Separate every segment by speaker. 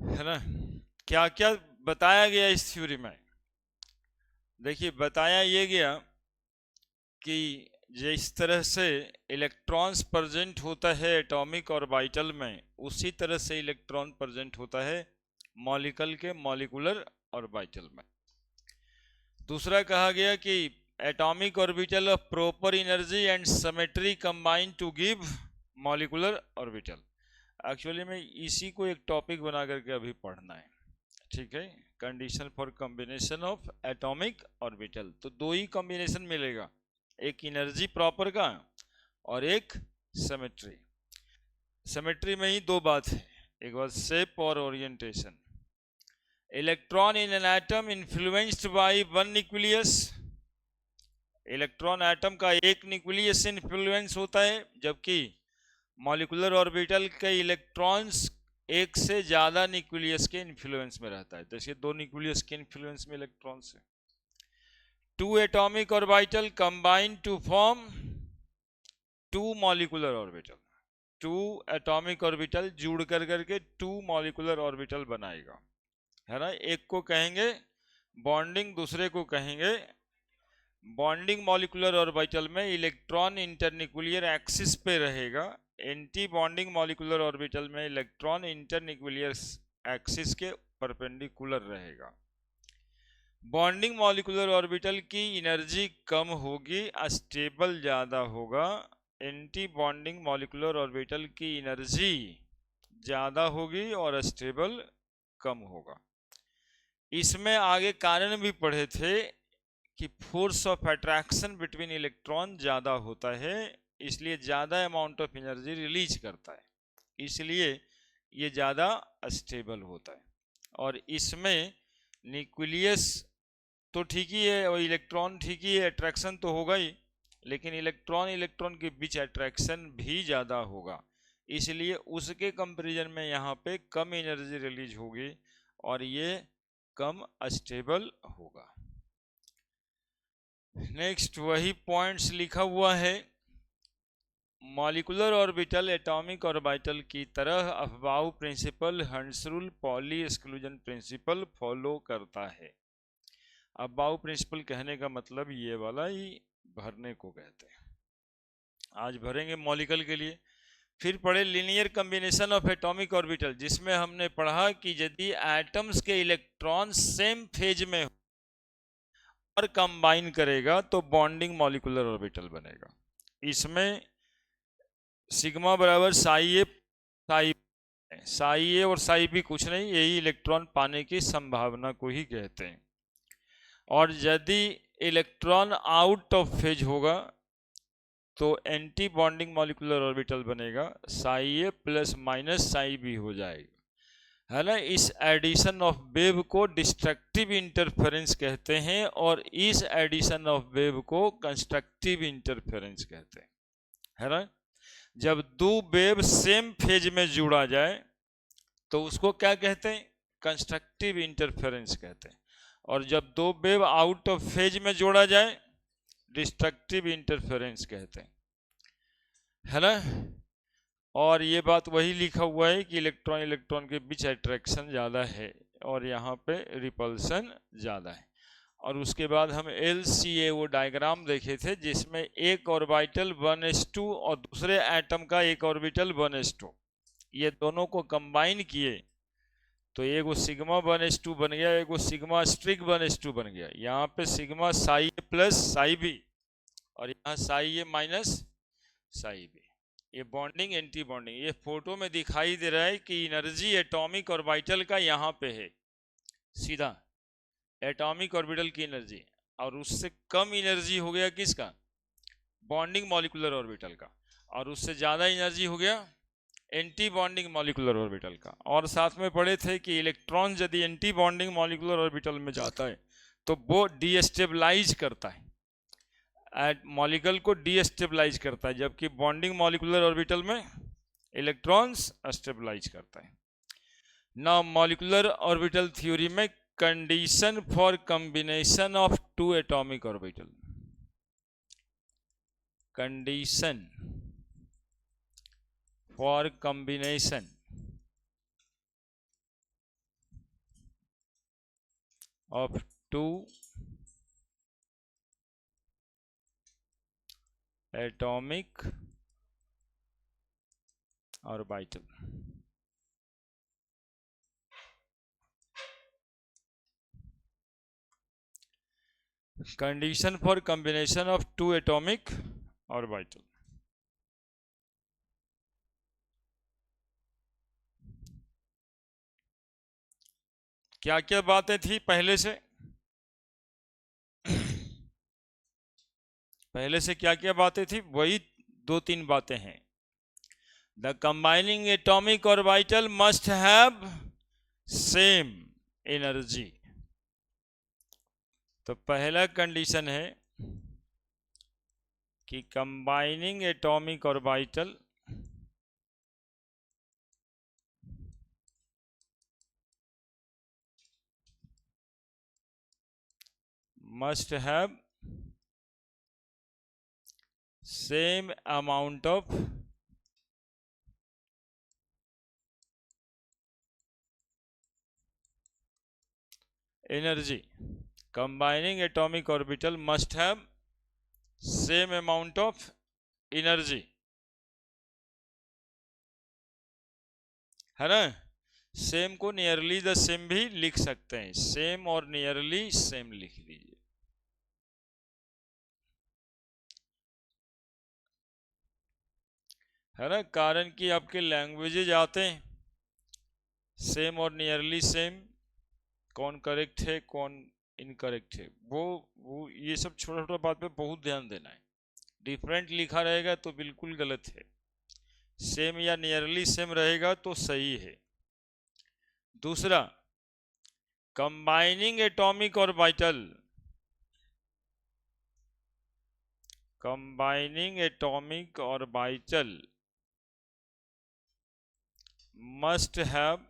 Speaker 1: है ना। क्या क्या बताया गया इस थ्योरी में? देखिए, बताया ये गया कि जिस तरह से इलेक्ट्रॉन्स प्रेजेंट होता है एटॉमिक ऑर्बिटल में, उसी तरह से इलेक्ट्रॉन प्रेजेंट होता है मॉलिक्यूल के मॉलिक्यूलर ऑर्बिटल में। दूसरा कहा गया कि atomic orbital of proper energy and symmetry combine to give molecular orbital. Actually में इसी को एक टॉपिक बना करके अभी पढ़ना है, ठीक है। Condition for combination of atomic orbital, तो दो ही कॉम्बिनेशन मिलेगा, एक एनर्जी प्रॉपर का और एक सिमेट्री। सिमेट्री में ही दो बात है, एक बात शेप और orientation. Electron in an atom influenced by one nucleus. Electron atom का एक न्यूक्लियस से इन्फ्लुएंस होता है, जबकि मॉलिक्यूलर ऑर्बिटल के इलेक्ट्रॉन्स एक से ज्यादा न्यूक्लियस के इन्फ्लुएंस में रहता है। जैसे दो न्यूक्लियस के इन्फ्लुएंस में इलेक्ट्रॉन्स है। Two atomic orbital combine to form two molecular orbital. Two atomic orbital जुड़ कर करके टू मॉलिक्यूलर ऑर्बिटल बनाएगा, है ना। एक को कहेंगे बॉन्डिंग, दूसरे को कहेंगे बॉन्डिंग। मॉलिक्यूलर ऑर्बिटल में इलेक्ट्रॉन इंटरन्यूक्लियर एक्सिस पे रहेगा, एंटी बॉन्डिंग मॉलिक्यूलर ऑर्बिटल में इलेक्ट्रॉन इंटरन्यूक्लियर एक्सिस के परपेंडिकुलर रहेगा। बॉन्डिंग मॉलिक्यूलर ऑर्बिटल की एनर्जी कम होगी, स्टेबल ज्यादा होगा। एंटी बॉन्डिंग मॉलिक्यूलर ऑर्बिटल की एनर्जी ज्यादा होगी और स्टेबल कम होगा। इसमें आगे कारण भी पढ़े थे कि force of attraction between electron ज़्यादा होता है, इसलिए ज़्यादा अमाउंट ऑफ एनर्जी रिलीज करता है, इसलिए ये ज़्यादा स्टेबल होता है। और इसमें न्यूक्लियस तो ठीक ही है और इलेक्ट्रॉन ठीक ही है, अट्रैक्शन तो होगा ही, लेकिन इलेक्ट्रॉन इलेक्ट्रॉन के बीच अट्रैक्शन भी ज़्यादा होगा, इसलिए उसके कंपैरिजन में यहाँ पे कम एनर्जी रिलीज होगी और ये कम स्टेबल होगा। नेक्स्ट वही पॉइंट्स लिखा हुआ है। मॉलिक्यूलर ऑर्बिटल एटॉमिक ऑर्बिटल की तरह अफबाउ प्रिंसिपल, हंस rule, poly exclusion principle follow करता है। अफबाउ प्रिंसिपल कहने का मतलब ये वाला ही भरने को कहते हैं। आज भरेंगे मॉलिक्यूल के लिए। फिर पढ़े linear combination of atomic orbital, जिसमें हमने पढ़ा कि यदि एटम्स के इलेक्ट्रॉन सेम फेज में और कंबाइन करेगा तो बॉन्डिंग मॉलिक्यूलर ऑर्बिटल बनेगा। इसमें सिग्मा बराबर साई ए साई, साई ए और साई बी कुछ नहीं, यही इलेक्ट्रॉन पाने की संभावना को ही कहते हैं। और यदि इलेक्ट्रॉन आउट ऑफ फेज होगा तो एंटी बॉन्डिंग मॉलिक्यूलर ऑर्बिटल बनेगा, साई ए प्लस माइनस साई बी हो जाएगा, है ना। इस एडिशन ऑफ वेव को डिस्ट्रक्टिव इंटरफेरेंस कहते हैं और इस एडिशन ऑफ वेव को कंस्ट्रक्टिव इंटरफेरेंस कहते हैं, है ना। जब दो वेव सेम फेज में जुड़ा जाए तो उसको क्या कहते हैं? कंस्ट्रक्टिव इंटरफेरेंस कहते हैं। और जब दो वेव आउट ऑफ फेज में जोड़ा जाए, डिस्ट्रक्टिव इंटरफेरेंस कहते हैं, है ना। और ये बात वही लिखा हुआ है कि इलेक्ट्रॉन इलेक्ट्रॉन के बीच अट्रैक्शन ज़्यादा है और यहाँ पे रिपल्सन ज़्यादा है। और उसके बाद हम LCA डायग्राम देखे थे, जिसमें एक ऑर्बिटल 1s2 और दूसरे एटम का एक ऑर्बिटल 1s2, ये दोनों को कंबाइन किए तो एगो सिग्मा 1s2 बन गया, एगो सिग्मा स्ट्रिक 1s2 बन गया। यहाँ पे सिग्मा साई ए प्लस साई बी और यहाँ साई ए माइनस साई बी। ये बॉन्डिंग एंटी बॉन्डिंग, ये फोटो में दिखाई दे रहा है कि एनर्जी एटॉमिक ऑर्बिटल का यहाँ पे है सीधा, एटॉमिक ऑर्बिटल की एनर्जी, और उससे कम एनर्जी हो गया किसका? बॉन्डिंग मॉलिक्यूलर ऑर्बिटल का, और उससे ज़्यादा एनर्जी हो गया एंटी बॉन्डिंग मॉलिक्यूलर ऑर्बिटल का। और साथ में पढ़े थे कि इलेक्ट्रॉन यदि एंटी बॉन्डिंग मॉलिक्यूलर ऑर्बिटल में जाता है तो वो डीस्टेबलाइज करता है, मॉलिक्यूल को डीस्टेबलाइज करता है, जबकि बॉन्डिंग मॉलिक्यूलर ऑर्बिटल में इलेक्ट्रॉन्स स्टेबलाइज करता है। ना मॉलिक्यूलर ऑर्बिटल थ्योरी में condition for combination of two atomic orbital, condition for combination of two atomic orbital. Condition for combination of two atomic orbital. क्या क्या बातें थी पहले से? पहले से क्या क्या बातें थी? वही दो तीन बातें हैं. The combining atomic orbital must have same energy. तो पहला कंडीशन है कि combining atomic orbital must have same amount of energy. Combining atomic orbital must have same amount of energy. है ना? सेम को नियरली द सेम भी लिख सकते हैं. सेम और नियरली सेम लिख लीजिए. है ना? कारण कि आपके लैंग्वेजेज आते हैं सेम और नियरली सेम, कौन करेक्ट है कौन इनकरेक्ट है, वो ये सब छोटा छोटा बात पे बहुत ध्यान देना है. डिफरेंट लिखा रहेगा तो बिल्कुल गलत है, सेम या नियरली सेम रहेगा तो सही है. दूसरा, combining atomic orbital, combining atomic orbital must have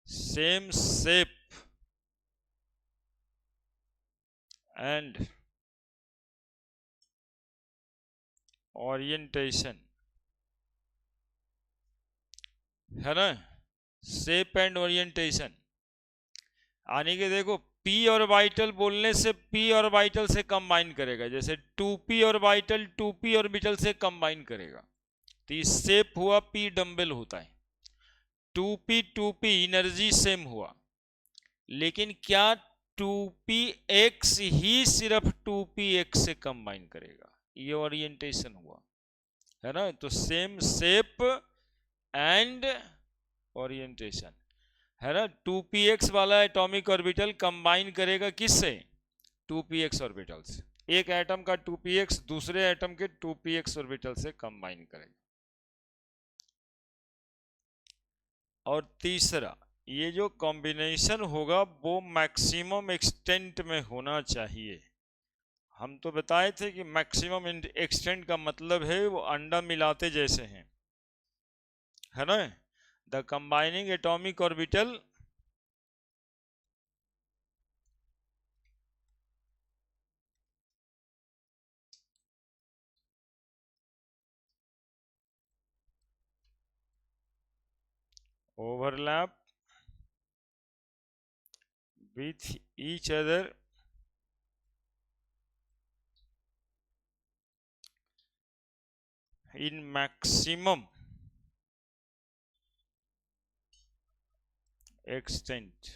Speaker 1: same shape and orientation. है ना? Shape and orientation. यानी कि देखो, पी ऑर्बिटल बोलने से पी ऑर्बिटल से कंबाइन करेगा, जैसे 2p ऑर्बिटल 2p ऑर्बिटल से कंबाइन करेगा तो ये शेप हुआ, पी डंबल होता है. 2p एनर्जी सेम हुआ, लेकिन क्या 2px ही सिर्फ 2px से कंबाइन करेगा? ये ओरिएंटेशन हुआ. है ना? तो सेम शेप एंड ओरिएंटेशन. है ना? 2px वाला एटॉमिक ऑर्बिटल कंबाइन करेगा किससे? 2px ऑर्बिटल से. एक एटम का 2px दूसरे एटम के 2px ऑर्बिटल से कंबाइन करेगा. और तीसरा, ये जो कॉम्बिनेशन होगा वो मैक्सिमम एक्सटेंट में होना चाहिए. हम तो बताए थे कि मैक्सिमम एक्सटेंट का मतलब है वो अंडा मिलाते जैसे हैं. है ना? The combining atomic orbital overlap with each other in maximum extent.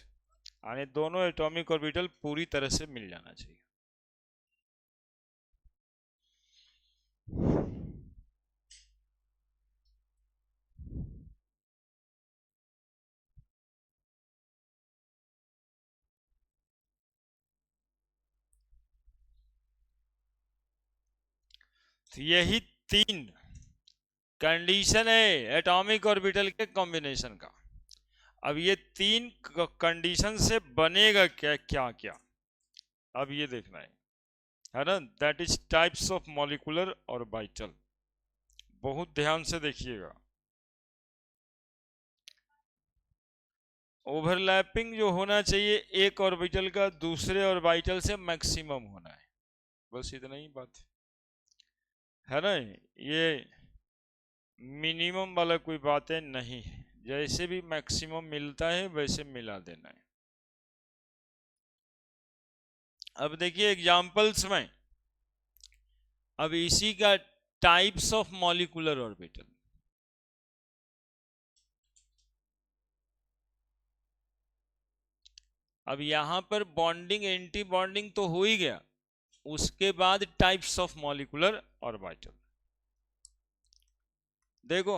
Speaker 1: यानी दोनों एटॉमिक ऑर्बिटल पूरी तरह से मिल जाना चाहिए. तो यही तीन कंडीशन है एटॉमिक ऑर्बिटल के कॉम्बिनेशन का. अब ये तीन कंडीशन से बनेगा क्या क्या क्या, अब ये देखना है ना? That is types of molecular orbital. बहुत ध्यान से देखिएगा. ओवरलैपिंग जो होना चाहिए एक ऑर्बिटल का दूसरे ऑर्बिटल से मैक्सिमम होना है. बस इतना ही बात है ना? ये मिनिमम वाला कोई बातें नहीं है. जैसे भी मैक्सिमम मिलता है वैसे मिला देना है। अब देखिए एग्जांपल्स में, अब इसी का टाइप्स ऑफ मॉलिक्यूलर ऑर्बिटल। अब यहां पर बॉन्डिंग एंटी बॉन्डिंग तो हो ही गया, उसके बाद टाइप्स ऑफ मॉलिक्यूलर ऑर्बिटल। देखो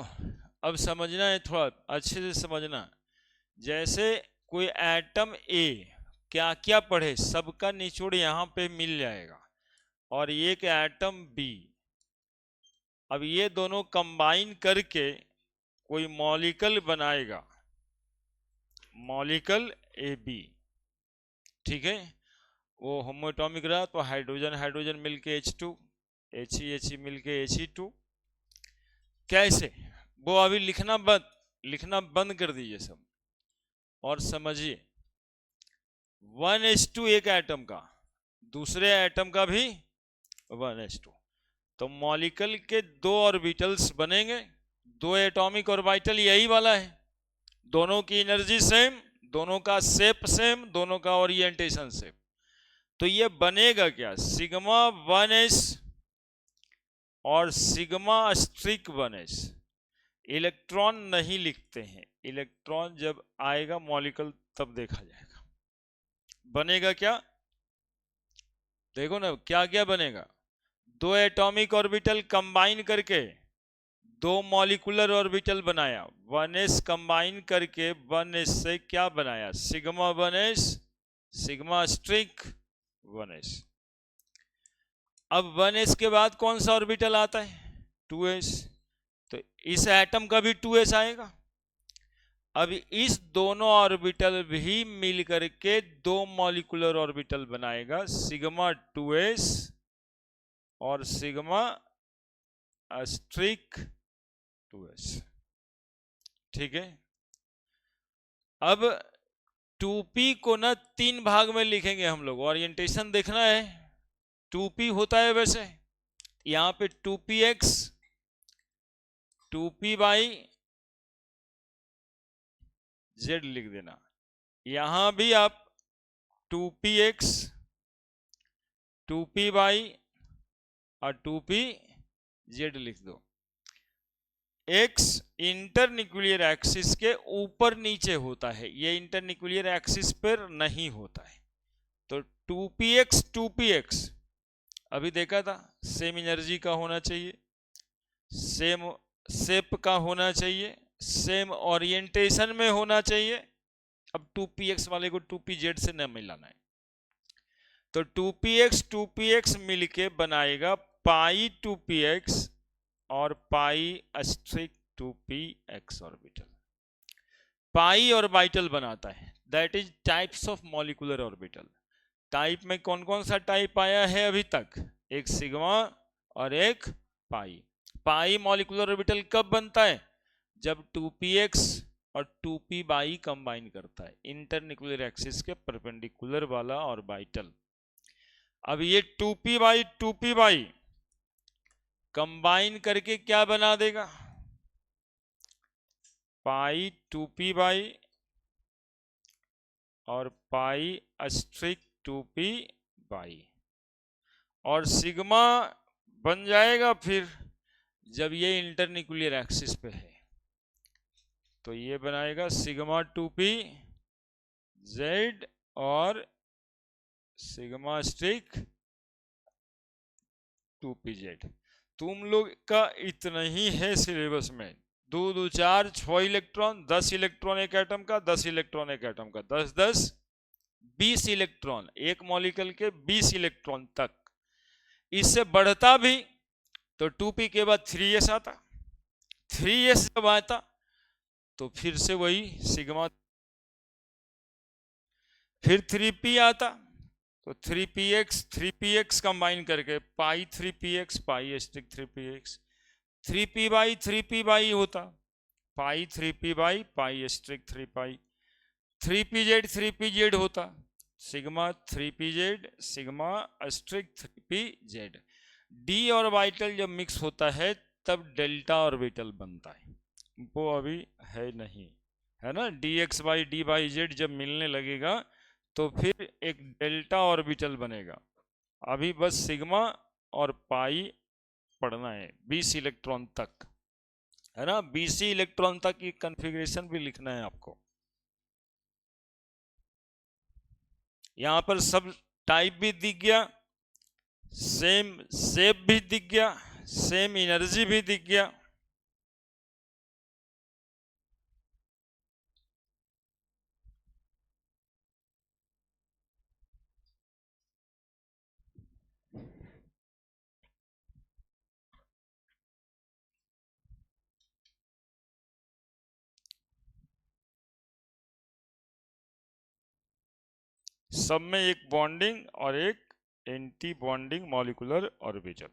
Speaker 1: अब समझना है, थोड़ा अच्छे से समझना। जैसे कोई एटम ए, क्या क्या पढ़े सबका निचोड़ यहां पे मिल जाएगा, और एक एटम बी। अब ये दोनों कंबाइन करके कोई मॉलिक्यूल बनाएगा, मॉलिक्यूल ए बी, ठीक है। वो होमोएटॉमिक रहा तो हाइड्रोजन हाइड्रोजन मिलके H2, He मिलके He2। कैसे, वो अभी लिखना बंद कर दीजिए सब, और समझिए 1s2 एक एटम का, दूसरे एटम का भी 1s2, तो मॉलिक्यूल के दो ऑर्बिटल्स बनेंगे, दो एटॉमिक ऑर्बिटल यही वाला है, दोनों की एनर्जी सेम, दोनों का शेप सेम, दोनों का ओरिएंटेशन सेम। तो ये बनेगा क्या, सिग्मा 1s और सिग्मा स्ट्रिक 1s। इलेक्ट्रॉन नहीं लिखते हैं, इलेक्ट्रॉन जब आएगा मॉलिक्यूल तब देखा जाएगा। बनेगा क्या, देखो ना क्या क्या बनेगा, दो एटॉमिक ऑर्बिटल कंबाइन करके दो मॉलिक्यूलर ऑर्बिटल बनाया, 1s कंबाइन करके 1s से क्या बनाया, सिग्मा 1s, सिग्मा स्ट्रिक 1s। अब 1s के बाद कौन सा ऑर्बिटल आता है, 2s, तो इस एटम का भी 2s आएगा। अब इस दोनों ऑर्बिटल भी मिल करके दो मॉलिक्यूलर ऑर्बिटल बनाएगा, सिग्मा 2s और सिग्मा स्ट्रिक 2s, ठीक है। अब 2p को ना 3 भाग में लिखेंगे हम लोग, ओरिएंटेशन देखना है। 2p होता है वैसे, यहां पे 2px, 2p बाई z लिख देना, यहां भी आप 2px, 2p बाई और 2pz लिख दो। x इंटरन्यूक्लियर एक्सिस के ऊपर नीचे होता है, ये इंटरन्यूक्लियर एक्सिस पर नहीं होता है। तो 2px 2px अभी देखा था, सेम एनर्जी का होना चाहिए, सेम शेप का होना चाहिए, सेम ओरिएंटेशन में होना चाहिए। अब 2px वाले को 2pz से न मिलाना है, तो 2px मिलके बनाएगा पाई 2px और पाई स्ट्रिक 2px ऑर्बिटल। पाई ऑर्बिटल बनाता है, that is types of molecular orbital. Type में कौन कौन सा टाइप आया है अभी तक, एक सिग्मा और एक पाई। पाई मॉलिक्यूलर ऑर्बिटल कब बनता है, जब 2px और 2p बाई कंबाइन करता है, इंटरन्यूक्लियर एक्सिस के परपेंडिकुलर वाला ऑर्बिटल। अब ये 2p बाई कंबाइन करके क्या बना देगा, पाई 2p बाई और पाई स्ट्रिक 2p बाई, और सिग्मा बन जाएगा फिर जब ये इंटरन्यूक्लियर एक्सिस पे है, तो ये बनाएगा सिग्मा 2p z और सिग्मा स्ट्रिक 2pz। तुम लोग का इतना ही है सिलेबस में, 2 2 4 6 इलेक्ट्रॉन, 10 इलेक्ट्रॉन एक एटम का, 10 इलेक्ट्रॉन एक एटम का, 10 10 20 इलेक्ट्रॉन एक मॉलिक्यूल के, 20 इलेक्ट्रॉन तक। इससे बढ़ता भी तो 2p के बाद 3s आता, 3s जब आता तो फिर से वही सिग्मा, फिर 3p आता तो 3px कंबाइन करके पाई 3px पाई स्ट्रिक 3px, 3p by 3p by होता, pi 3p by pi streak 3 pi, 3pz होता, सिग्मा 3pz सिग्मा स्ट्रिक 3pz। डी ऑर्बिटल जब मिक्स होता है तब डेल्टा ऑर्बिटल बनता है, वो अभी है नहीं। है ना, dx/dy/z जब मिलने लगेगा तो फिर एक डेल्टा ऑर्बिटल बनेगा। अभी बस सिग्मा और पाई पढ़ना है 20 इलेक्ट्रॉन तक, है ना, 20 इलेक्ट्रॉन तक की कॉन्फ़िगरेशन भी लिखना है आपको। यहां पर सब टाइप भी दिख गया, सेम शेप भी दिख गया, सेम एनर्जी भी दिख गया। सब में एक बॉन्डिंग और एक एंटी बॉन्डिंग मॉलिक्यूलर ऑर्बिटल।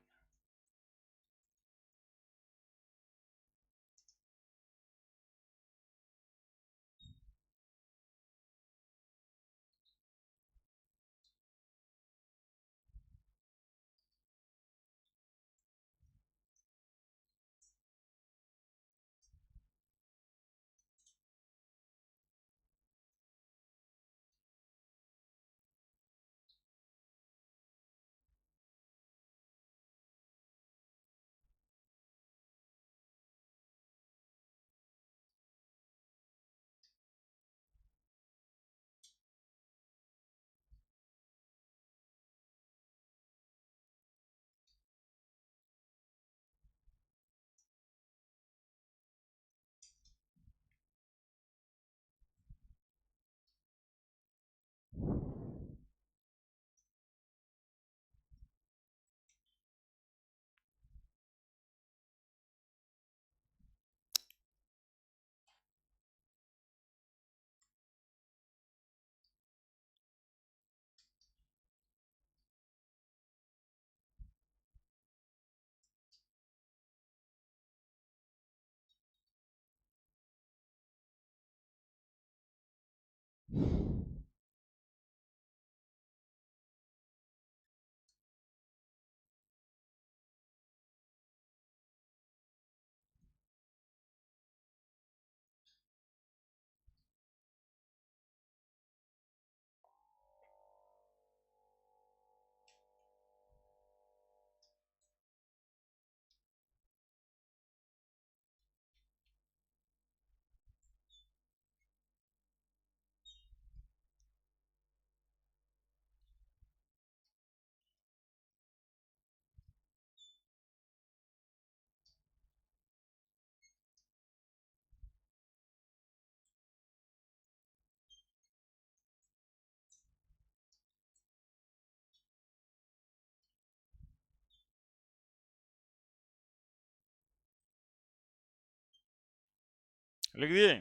Speaker 1: लिख दिए?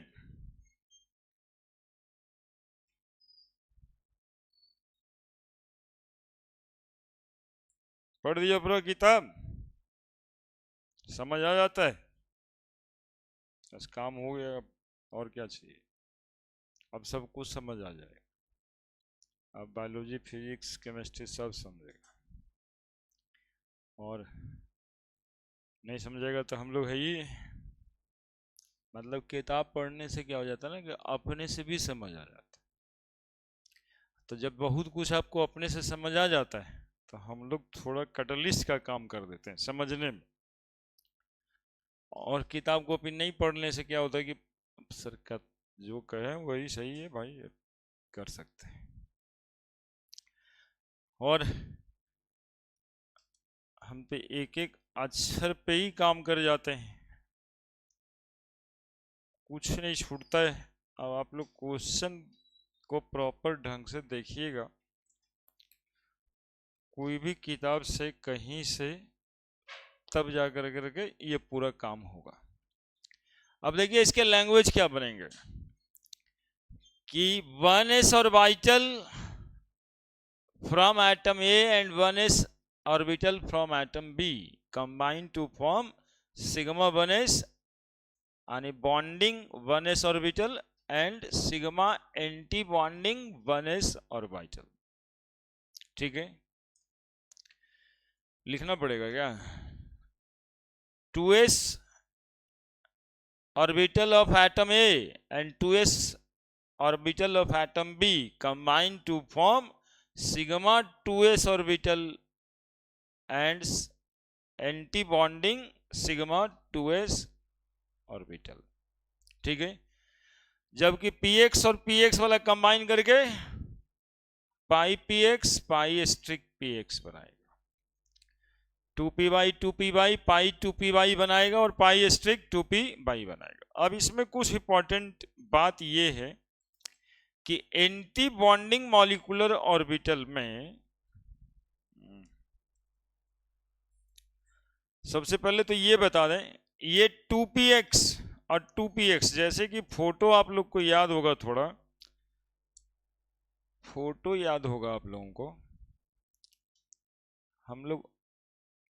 Speaker 1: पढ़ दिया पूरा किताब? समझ आ जाता है? बस काम हो गया, और क्या चाहिए? अब सब कुछ समझ आ जाएगा। अब बायोलॉजी, फिजिक्स, केमिस्ट्री सब समझेगा। और नहीं समझेगा तो हम लोग है ही। मतलब किताब पढ़ने से क्या हो जाता है ना कि अपने से भी समझ आ जाता है। तो जब बहुत कुछ आपको अपने से समझ आ जाता है तो हम लोग थोड़ा कैटलिस्ट का काम कर देते हैं समझने में। और किताब को भी नहीं पढ़ने से क्या होता है कि सर का जो कहे वही सही है भाई, कर सकते हैं। और हम पे एक एक अक्षर पे ही काम कर जाते हैं, कुछ नहीं छूटता है। अब आप लोग क्वेश्चन को प्रॉपर ढंग से देखिएगा, कोई भी किताब से कहीं से, तब जा करके ये पूरा काम होगा। अब देखिए इसके लैंग्वेज क्या बनेंगे कि 1s orbital from atom A and 1s orbital from atom B combine to form sigma 1s and bonding 1s orbital and sigma anti bonding 1s orbital। ठीक है, लिखना पड़ेगा क्या? 2s orbital of atom A and 2s orbital of atom B combine to form sigma 2s orbital and anti-bonding sigma 2s orbital। ठीक है, जबकि px और px वाला कंबाइन करके पाई px पाई स्ट्रिक px बनाएगा, 2p by 2p by pi 2p by बनाएगा और पाई स्ट्रिक 2p बाई बनाएगा। अब इसमें कुछ इंपॉर्टेंट बात ये है कि एंटी बॉन्डिंग मॉलिक्यूलर ऑर्बिटल में सबसे पहले तो ये बता दें, ये 2px और 2px, जैसे कि फोटो आप लोग को याद होगा, थोड़ा फोटो याद होगा आप लोगों को, हम लोग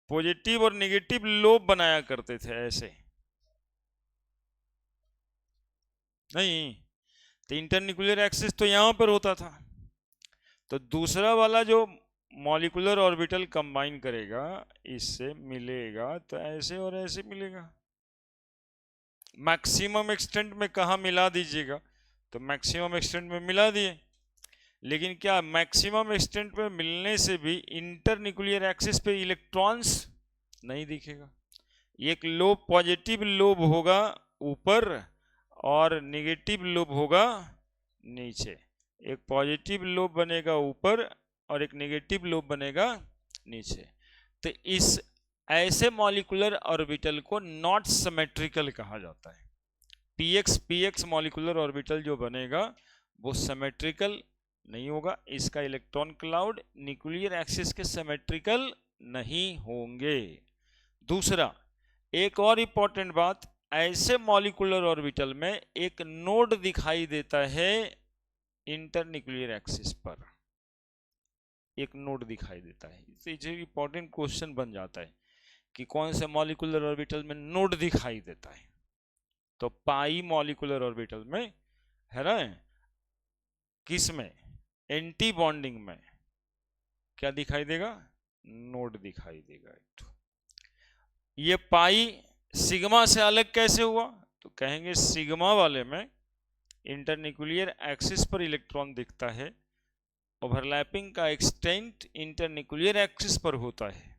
Speaker 1: पॉजिटिव और नेगेटिव लोब बनाया करते थे ऐसे, नहीं तो इंटरन्यूक्लियर एक्सिस तो यहां पर होता था, तो दूसरा वाला जो मॉलिक्यूलर ऑर्बिटल कंबाइन करेगा इससे मिलेगा तो ऐसे और ऐसे मिलेगा। मैक्सिमम एक्सटेंट में कहा मिला दीजिएगा, तो मैक्सिमम एक्सटेंट में मिला दिए, लेकिन क्या मैक्सिमम एक्सटेंट में मिलने से भी इंटरन्यूक्लियर एक्सिस पे इलेक्ट्रॉन्स नहीं दिखेगा। एक लोब पॉजिटिव लोब होगा ऊपर और नेगेटिव लोब होगा नीचे, एक पॉजिटिव लोब बनेगा ऊपर और एक नेगेटिव लोब बनेगा नीचे। तो इस ऐसे मॉलिक्यूलर ऑर्बिटल को नॉट सिमेट्रिकल कहा जाता है। px मॉलिक्यूलर ऑर्बिटल जो बनेगा वो सिमेट्रिकल नहीं होगा, इसका इलेक्ट्रॉन क्लाउड न्यूक्लियर एक्सिस के सिमेट्रिकल नहीं होंगे। दूसरा एक और इंपॉर्टेंट बात, ऐसे मॉलिक्यूलर ऑर्बिटल में एक नोड दिखाई देता है इंटरन्यूक्लियर एक्सिस पर, एक नोड दिखाई देता है। इससे इंपॉर्टेंट क्वेश्चन बन जाता है कि कौन से मॉलिक्यूलर ऑर्बिटल में नोड दिखाई देता है, तो पाई मॉलिक्यूलर ऑर्बिटल में है ना, किस में, एंटी बॉन्डिंग में क्या दिखाई देगा, नोड दिखाई देगा। ये पाई सिग्मा से अलग कैसे हुआ, तो कहेंगे सिग्मा वाले में इंटरन्यूक्लियर एक्सिस पर इलेक्ट्रॉन दिखता है, ओवरलैपिंग का एक्सटेंट इंटरन्यूक्लियर एक्सिस पर होता है,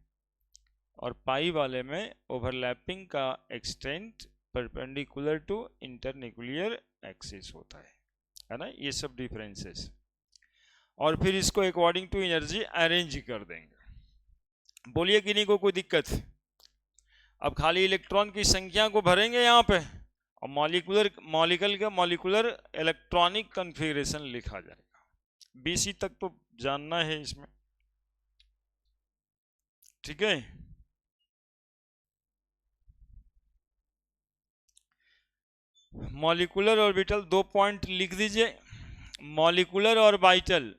Speaker 1: और पाई वाले में ओवरलैपिंग का extent perpendicular to internuclear axis होता है ना, ये सब डिफरेंसेस। और फिर इसको अकॉर्डिंग टू एनर्जी अरेंज कर देंगे। बोलिए कि नहीं, को कोई दिक्कत? अब खाली इलेक्ट्रॉन की संख्या को भरेंगे यहाँ पे और मॉलिक्यूलर इलेक्ट्रॉनिक कॉन्फ़िगरेशन लिखा जाएगा। BC तक तो जानना है इसमें, ठीक है। मॉलिक्यूलर ऑर्बिटल 2 पॉइंट लिख दीजिए। Molecular orbital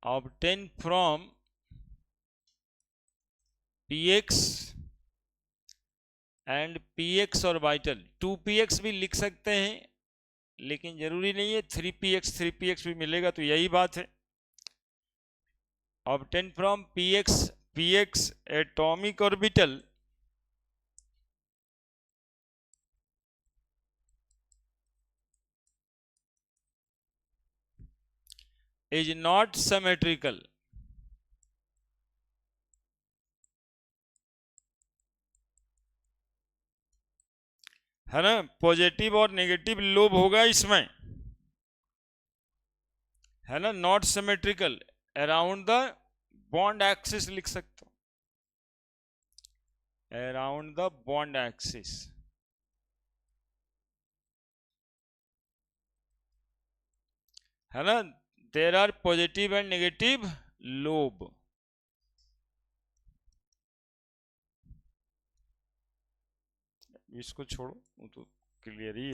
Speaker 1: obtained from px and px orbital, 2px भी लिख सकते हैं लेकिन जरूरी नहीं है, 3px भी मिलेगा, तो यही बात है। obtained from px atomic orbital is not symmetrical, है ना, पॉजिटिव और नेगेटिव लोब होगा इसमें, है ना, not symmetrical, around the bond axis लिख सकते हो, अराउंड द बॉन्ड एक्सिस, है ना, there are positive and negative lobe. इसको छोड़ो, वो तो क्लियर ही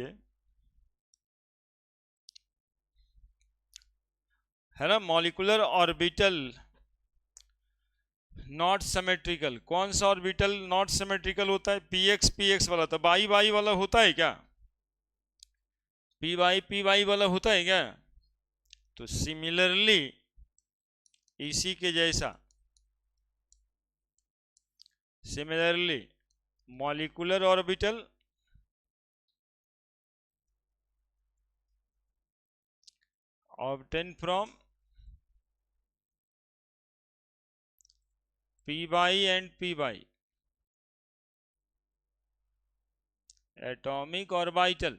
Speaker 1: है ना। मॉलिक्यूलर ऑर्बिटल नॉट सिमेट्रिकल, कौन सा ऑर्बिटल नॉट सिमेट्रिकल होता है? px वाला, तो बाई वाला होता है क्या? पी वाई वाला होता है क्या? तो सिमिलरली इसी के जैसा, similarly molecular orbital obtained from py and py, atomic orbital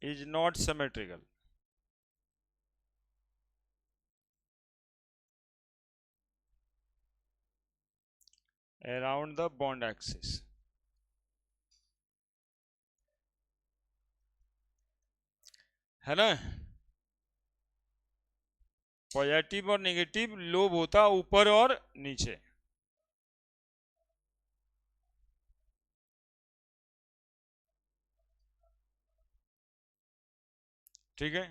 Speaker 1: is not symmetrical. Around the bond axis. है ना? पॉजिटिव और नेगेटिव लोब होता ऊपर और नीचे। ठीक है।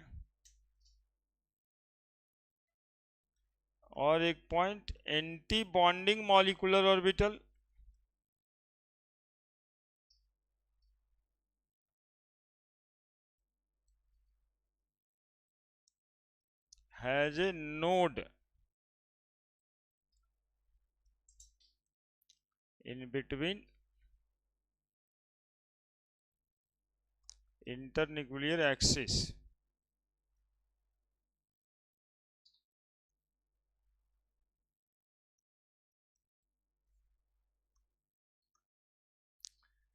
Speaker 1: और एक point, anti bonding molecular orbital has a node in between internuclear axis.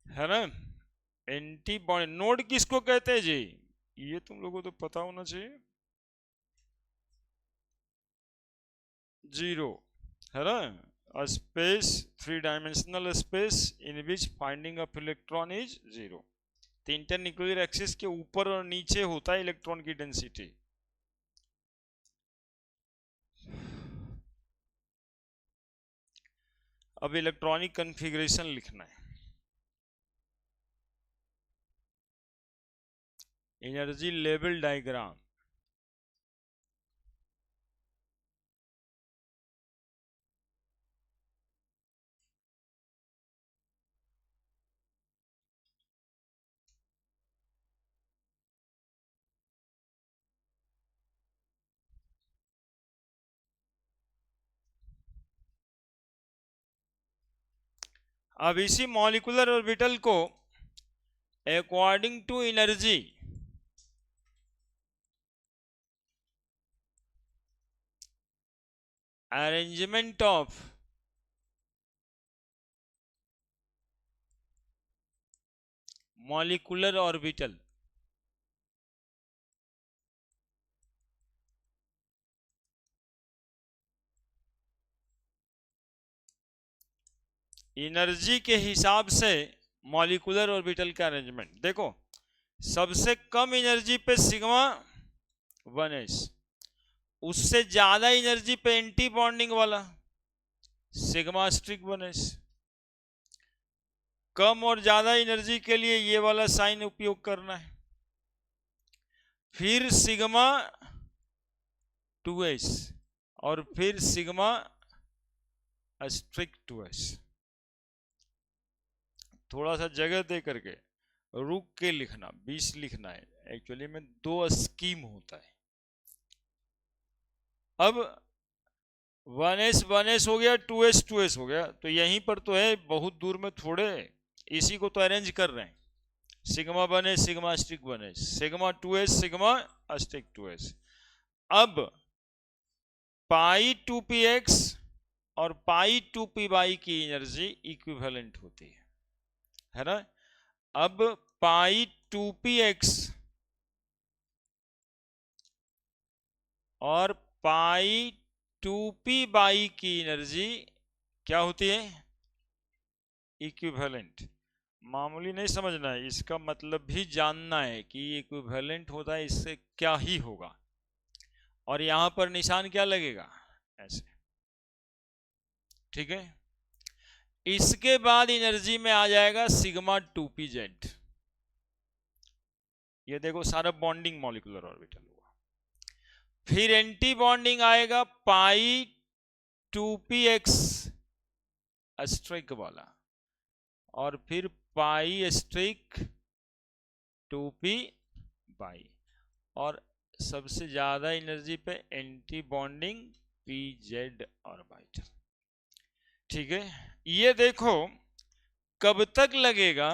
Speaker 1: है ना? एंटी बॉन्ड नोड किसको कहते हैं जी? ये तुम लोगों को तो पता होना चाहिए। जीरो, है ना? a space, three dimensional space in which finding of electron is zero. तो इंटरन्यूक्लियर एक्सिस के ऊपर और नीचे होता है इलेक्ट्रॉन की डेंसिटी। अब इलेक्ट्रॉनिक कॉन्फ़िगरेशन लिखना है। एनर्जी लेवल डायग्राम, अब इसी मॉलिक्यूलर ऑर्बिटल को according to energy arrangement of molecular orbital, energy के हिसाब से मॉलिक्यूलर ऑर्बिटल का अरेंजमेंट देखो। सबसे कम एनर्जी पे सिग्मा 1s, उससे ज्यादा एनर्जी पे एंटी बॉन्डिंग वाला सिग्मा स्ट्रिक 1s। कम और ज्यादा एनर्जी के लिए ये वाला साइन उपयोग करना है। फिर सिग्मा 2s और फिर सिग्मा स्ट्रिक 2s। थोड़ा सा जगह दे करके रुक के लिखना, 20 लिखना है। एक्चुअली में 2 स्कीम होता है। अब 1s हो गया, 2s हो गया, तो यहीं पर तो है, बहुत दूर में थोड़े, इसी को तो अरेंज कर रहे हैं। सिग्मा 1s सिग्मा स्ट्रिक 1s, सिग्मा 2s सिग्मा स्ट्रिक 2s। अब पाई 2px और पाई 2py की एनर्जी इक्विवेलेंट होती है ना? अब पाई 2px और पाई 2py की एनर्जी क्या होती है? इक्विवेलेंट। मामूली नहीं समझना है, इसका मतलब भी जानना है कि इक्विवेलेंट होता है, इससे क्या ही होगा। और यहां पर निशान क्या लगेगा? ऐसे। ठीक है। इसके बाद एनर्जी में आ जाएगा सिग्मा 2pz। ये देखो सारा बॉन्डिंग मॉलिक्यूलर ऑर्बिटल हुआ। फिर एंटी बॉन्डिंग आएगा पाई 2px स्ट्रिक वाला, और फिर पाई स्ट्रिक 2p बाई, और सबसे ज्यादा एनर्जी पे एंटी बॉन्डिंग pz ऑर्बिटल। ठीक है, ये देखो कब तक लगेगा,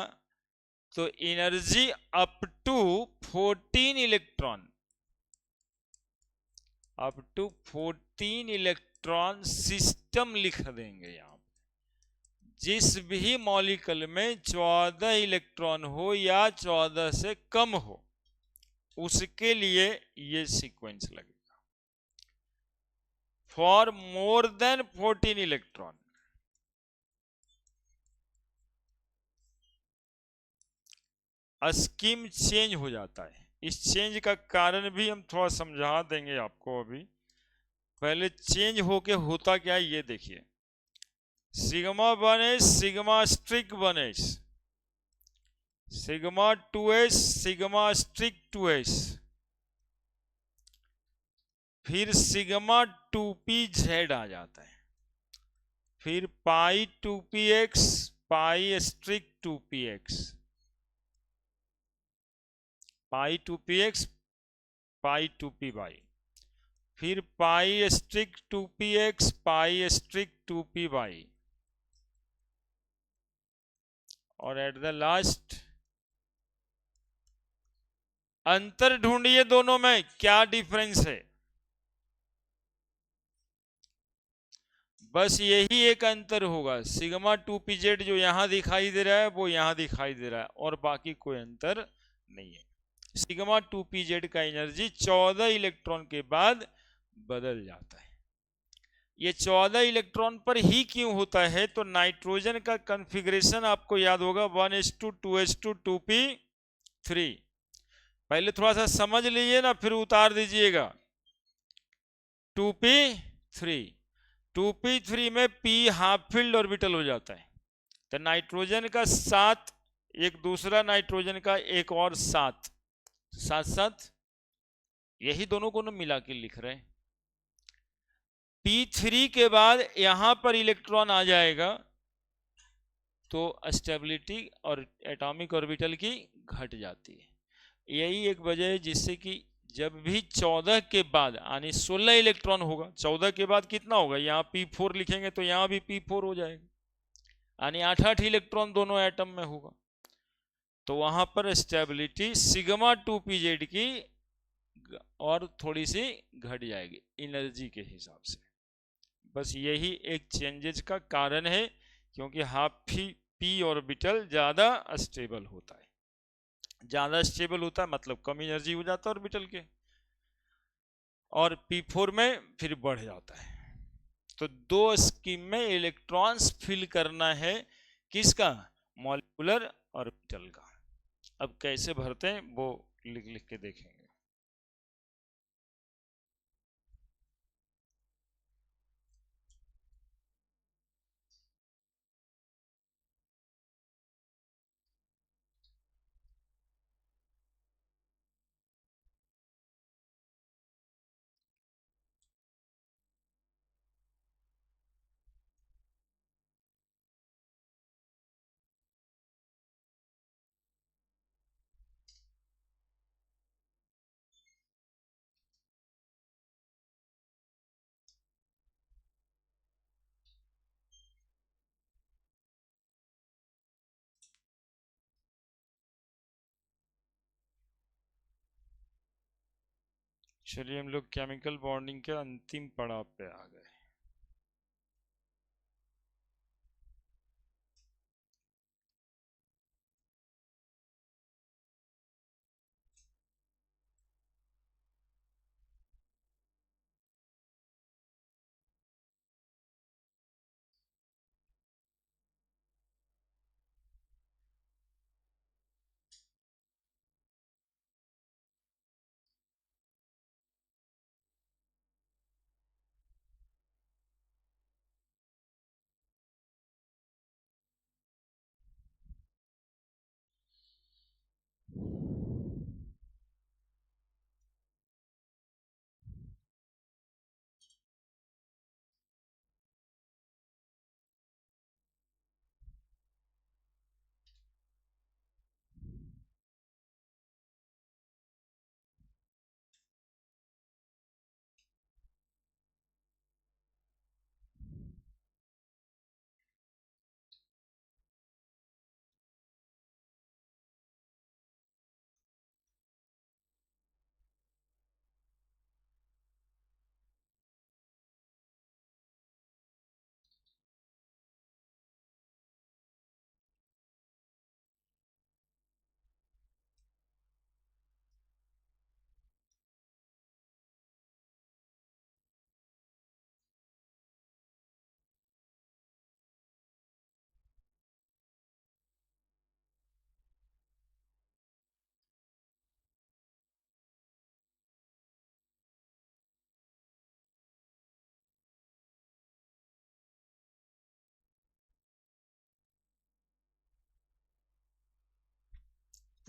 Speaker 1: तो energy up to 14 electron, up to 14 electron system लिख देंगे यहां। जिस भी मॉलिक्यूल में 14 इलेक्ट्रॉन हो या 14 से कम हो, उसके लिए ये सीक्वेंस लगेगा। For more than 14 electron scheme change हो जाता है। इस चेंज का कारण भी हम थोड़ा समझा देंगे आपको अभी। पहले चेंज होके होता क्या है ये देखिए। सिग्मा 1s सिग्मा स्ट्रिक 1s, सिग्मा 2s सिग्मा स्ट्रिक 2s, फिर सिग्मा 2pz आ जाता है, फिर पाई 2px पाई स्ट्रिक 2px, pi 2px pi 2p by, फिर पाई स्ट्रिक 2px पाई स्ट्रिक 2p बाई, और एट द लास्ट अंतर ढूंढिए दोनों में क्या डिफरेंस है। बस यही एक अंतर होगा, सिग्मा 2pz जो यहां दिखाई दे रहा है वो यहां दिखाई दे रहा है, और बाकी कोई अंतर नहीं है। सिग्मा 2pz का एनर्जी 14 इलेक्ट्रॉन के बाद बदल जाता है। ये 14 इलेक्ट्रॉन पर ही क्यों होता है, तो नाइट्रोजन का कॉन्फ़िगरेशन आपको याद होगा 1s2 2s2 2p3। पहले थोड़ा सा समझ लीजिए ना, फिर उतार दीजिएगा। 2p3, 2p3 में p हाफ फील्ड ऑर्बिटल हो जाता है, तो नाइट्रोजन का 7, एक दूसरा नाइट्रोजन का एक और 7, 7 यही दोनों को मिला के लिख रहे हैं। P3 के बाद यहां पर इलेक्ट्रॉन आ जाएगा, तो स्टेबिलिटी और एटॉमिक ऑर्बिटल की घट जाती है। यही एक वजह है जिससे कि जब भी 14 के बाद यानी 16 इलेक्ट्रॉन होगा, 14 के बाद कितना होगा, यहाँ P4 लिखेंगे तो यहाँ भी P4 हो जाएगा, यानी 8 इलेक्ट्रॉन दोनों एटम में होगा, तो वहां पर स्टेबिलिटी सिग्मा 2pz की और थोड़ी सी घट जाएगी एनर्जी के हिसाब से। बस यही एक चेंजेस का कारण है, क्योंकि हाफ p ऑर्बिटल ज्यादा स्टेबल होता है, ज्यादा स्टेबल होता है मतलब कम एनर्जी हो जाता है ऑर्बिटल के, और P4 में फिर बढ़ जाता है। तो दो स्कीम में इलेक्ट्रॉन्स फिल करना है, किसका, मॉलिक्यूलर ऑर्बिटल का। अब कैसे भरते हैं वो लिख लिख के देखेंगे। चलिए हम लोग केमिकल बॉन्डिंग के अंतिम पड़ाव पे आ गए।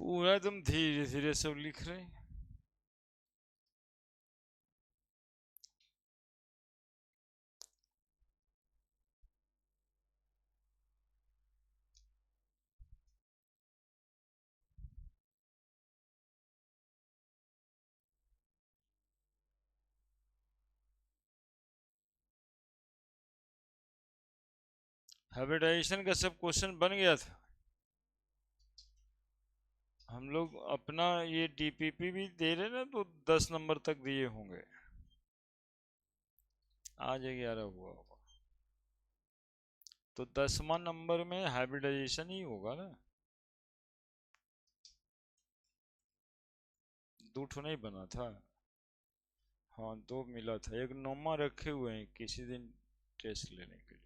Speaker 1: पूरा एकदम धीरे धीरे सब लिख रहे हैं। हाइब्रिडाइजेशन का सब क्वेश्चन बन गया था। हम लोग अपना ये डीपीपी भी दे रहे ना, तो 10 नंबर तक दिए होंगे, आज 11 हुआ होगा, तो 10वां नंबर में हाइब्रिडाइजेशन ही होगा ना। 2 ठो नहीं बना था? हाँ 2 मिला था, एक 9वां रखे हुए हैं किसी दिन टेस्ट लेने के लिए।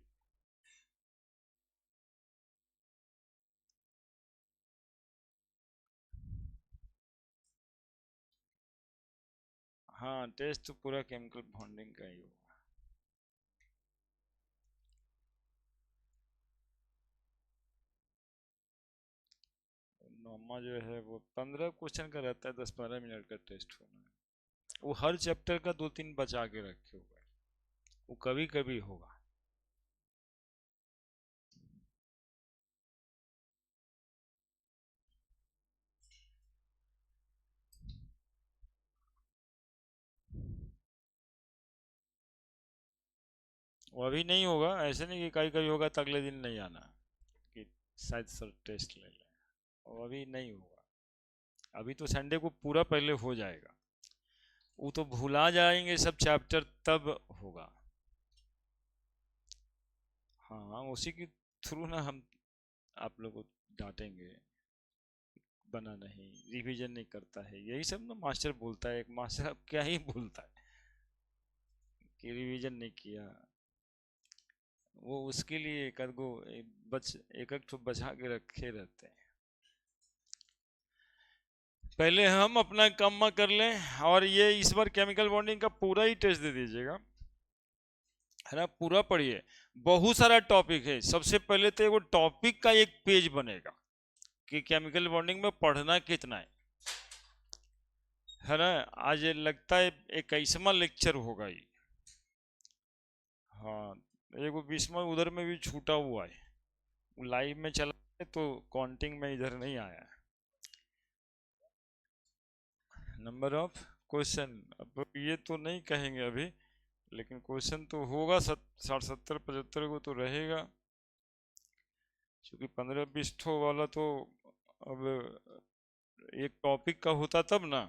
Speaker 1: हाँ टेस्ट तो पूरा केमिकल बॉन्डिंग का ही होगा। नौमा जो है वो 15 क्वेश्चन का रहता है, 10-12 मिनट का टेस्ट होना है। वो हर चैप्टर का 2-3 बचा के रखे हुए हैं, वो कभी कभी होगा। वो अभी नहीं होगा, ऐसे नहीं कि कभी कभी होगा तो अगले दिन नहीं आना कि शायद सर टेस्ट ले लें, वो अभी नहीं होगा। अभी तो संडे को पूरा पहले हो जाएगा, वो तो भुला जाएंगे सब चैप्टर तब होगा। हाँ उसी के थ्रू ना हम आप लोग को डांटेंगे, बना नहीं, रिवीजन नहीं करता है, यही सब ना मास्टर बोलता है। एक मास्टर अब क्या ही बोलता है कि रिवीजन नहीं किया, वो उसके लिए एक आध गो एक एक ठो बचा के रखे रहते हैं। पहले हम अपना काम कर लें, और ये इस बार केमिकल बॉन्डिंग का पूरा ही टेस्ट दे दीजिएगा, है ना, पूरा पढ़िए। बहुत सारा टॉपिक है। सबसे पहले तो एगो टॉपिक का एक पेज बनेगा कि केमिकल बॉन्डिंग में पढ़ना कितना है ना। आज ये लगता है 21वां लेक्चर होगा ये। हाँ एगो 20वां उधर में भी छूटा हुआ है, लाइव में चला है तो काउंटिंग में इधर नहीं आया है। नंबर ऑफ क्वेश्चन अब ये तो नहीं कहेंगे अभी, लेकिन क्वेश्चन तो होगा 60, 70, 75 को तो रहेगा, क्योंकि 15-20 ठो वाला तो अब एक टॉपिक का होता तब ना।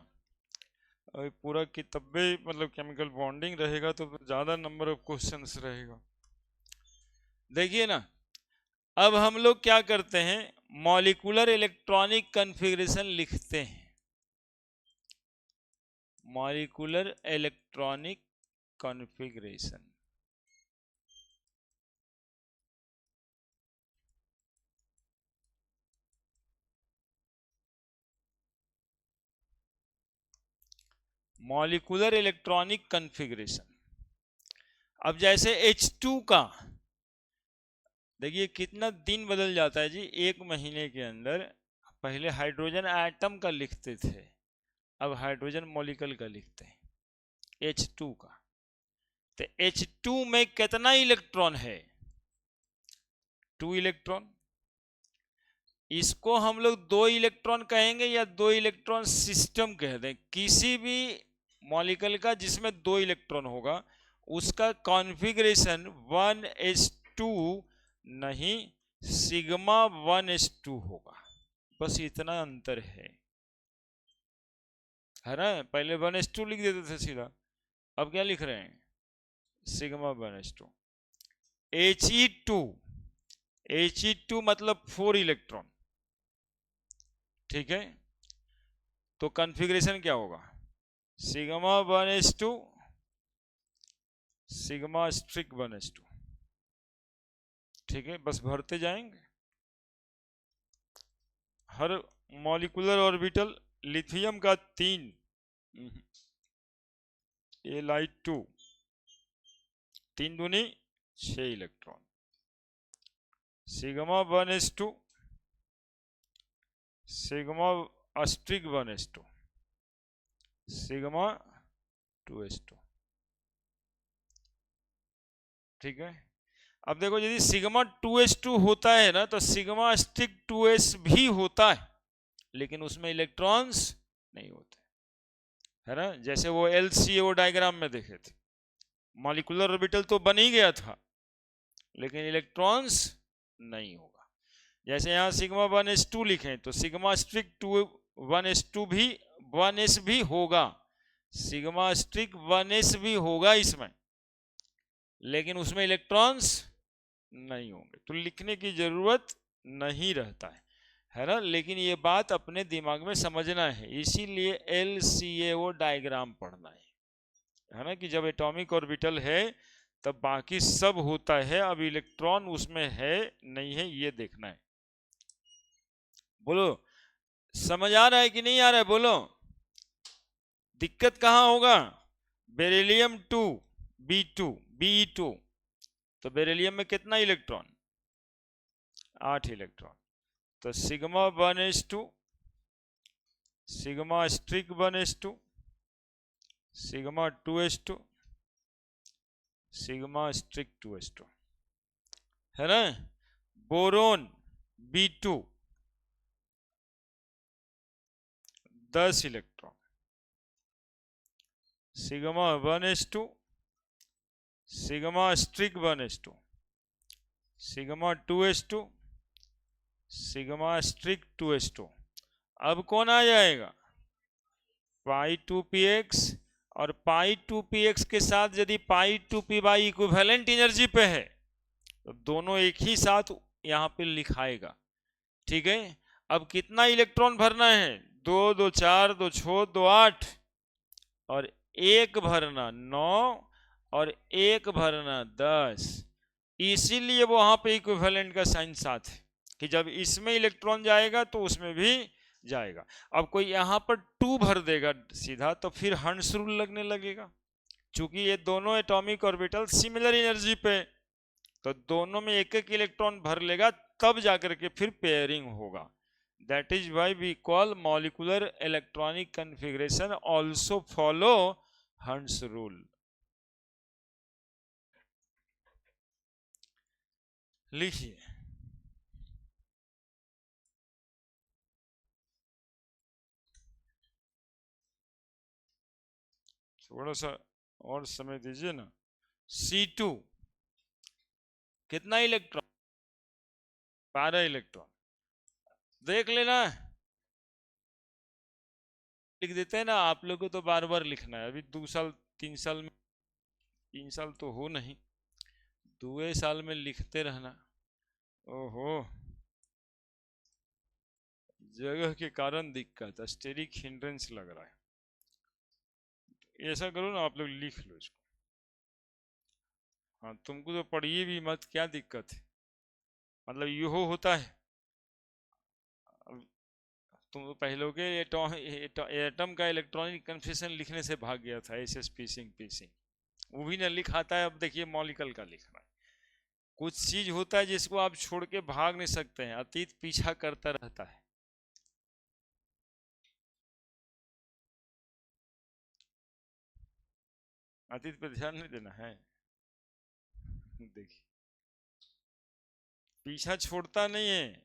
Speaker 1: अभी पूरा किताबे मतलब केमिकल बॉन्डिंग रहेगा तो ज़्यादा नंबर ऑफ क्वेश्चंस रहेगा। देखिए ना, अब हम लोग क्या करते हैं, मॉलिक्यूलर इलेक्ट्रॉनिक कॉन्फ़िगरेशन लिखते हैं। Molecular electronic configuration, molecular electronic configuration. अब जैसे H2 का देखिए कितना दिन बदल जाता है जी, 1 महीने के अंदर। पहले हाइड्रोजन एटम का लिखते थे, अब हाइड्रोजन मॉलिक्यूल का लिखते हैं, H2 का। तो H2 में कितना इलेक्ट्रॉन है? 2 इलेक्ट्रॉन। इसको हम लोग 2 इलेक्ट्रॉन कहेंगे या 2 इलेक्ट्रॉन सिस्टम कह दें। किसी भी मॉलिक्यूल का जिसमें 2 इलेक्ट्रॉन होगा उसका कॉन्फ़िगरेशन 1s2 नहीं, सिग्मा 1s2 होगा। बस इतना अंतर है ना। पहले 1s2 लिख देते थे सीधा, अब क्या लिख रहे हैं, सिग्मा 1s2। He2, He2 मतलब 4 इलेक्ट्रॉन, ठीक है। तो कॉन्फ़िगरेशन क्या होगा, सिग्मा 1s2 सिग्मा स्ट्रिक 1s2, ठीक है। बस भरते जाएंगे हर मॉलिक्यूलर ऑर्बिटल। लिथियम का 3, Li2, 3 दूनी 6 electron, sigma 1s2 sigma Austric 1s2, sigma 2s2। ठीक है। अब देखो यदि सिग्मा 2s2 होता है ना तो सिग्मा स्ट्रिक 2s भी होता है, लेकिन उसमें इलेक्ट्रॉन्स नहीं होते, है ना। जैसे वो LCO डायग्राम में देखे थे, मॉलिक्यूलर ऑर्बिटल तो बन ही गया था, लेकिन इलेक्ट्रॉन्स नहीं होगा। जैसे यहाँ सिग्मा 1s2 लिखें तो सिग्मा स्ट्रिक 1s2 भी 1s भी होगा, सिग्मा स्ट्रिक 1s भी होगा इसमें, लेकिन उसमें इलेक्ट्रॉन्स नहीं होंगे, तो लिखने की जरूरत नहीं रहता है ना। लेकिन ये बात अपने दिमाग में समझना है, इसीलिए LCAO डायग्राम पढ़ना है ना, कि जब एटॉमिक ऑर्बिटल है तब बाकी सब होता है, अब इलेक्ट्रॉन उसमें है नहीं है ये देखना है। बोलो समझ आ रहा है कि नहीं आ रहा है, बोलो दिक्कत कहां होगा। बेरिलियम 2 B2 Be2, तो बेरिलियम में कितना इलेक्ट्रॉन, 8 इलेक्ट्रॉन, तो सिग्मा 1s2, सिग्मा स्ट्रिक 1s2, सिग्मा 2s2, सिग्मा स्ट्रिक 2s2, है ना। Boron B2 10 electron, sigma 1s2, sigma स्ट्रिक 1s2, सिग्मा 2s2, सिग्मा स्ट्रिक 2s2। अब कौन आ जाएगा, पाई 2px, और पाई 2px के साथ यदि पाई 2py इक्विवेलेंट एनर्जी पे है तो दोनों एक ही साथ यहाँ पे लिखाएगा। ठीक है। अब कितना इलेक्ट्रॉन भरना है, 2 2 4 2 6 2 8, और एक भरना 9, और एक भरना 10। इसीलिए वहां पे इक्विवेलेंट का साइन साथ है, कि जब इसमें इलेक्ट्रॉन जाएगा तो उसमें भी जाएगा। अब कोई यहां पर 2 भर देगा सीधा, तो फिर हंस रूल लगने लगेगा, क्योंकि ये दोनों एटॉमिक ऑर्बिटल सिमिलर एनर्जी पे, तो दोनों में एक एक इलेक्ट्रॉन भर लेगा, तब जाकर के फिर पेयरिंग होगा। That is why we call molecular electronic configuration also follow Hund's rule. लिखिए, थोड़ा सा और समय दीजिए ना। C2 कितना इलेक्ट्रॉन, 12 इलेक्ट्रॉन, देख लेना, लिख देते हैं ना। आप लोग को तो बार बार लिखना है, अभी 2 साल 3 साल में, 3 साल तो हो नहीं, 2 साल में लिखते रहना। ओहो, जगह के कारण दिक्कत, स्टेरिक हिंड्रेंस लग रहा है। ऐसा करो ना, आप लोग लिख लो इसको। हाँ, तुमको तो पढ़िए भी मत, क्या दिक्कत है, मतलब यो होता है। अब तुम तो पहले के एटम का इलेक्ट्रॉनिक कन्फिग्रेशन लिखने से भाग गया था, SS पीसिंग पीसिंग, वो भी ना लिखाता है। अब देखिए मॉलिक्यूल का लिख रहा है। कुछ चीज होता है जिसको आप छोड़ के भाग नहीं सकते हैं, अतीत पीछा करता रहता है। अतीत पे ध्यान नहीं देना है, देखिए पीछा छोड़ता नहीं है।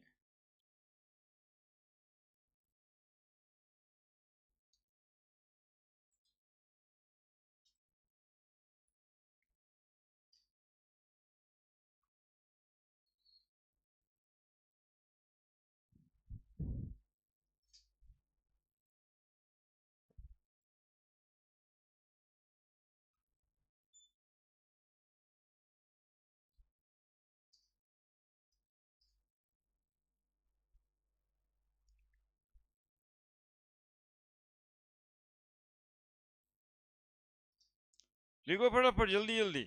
Speaker 1: लिखो फटाफट, जल्दी जल्दी,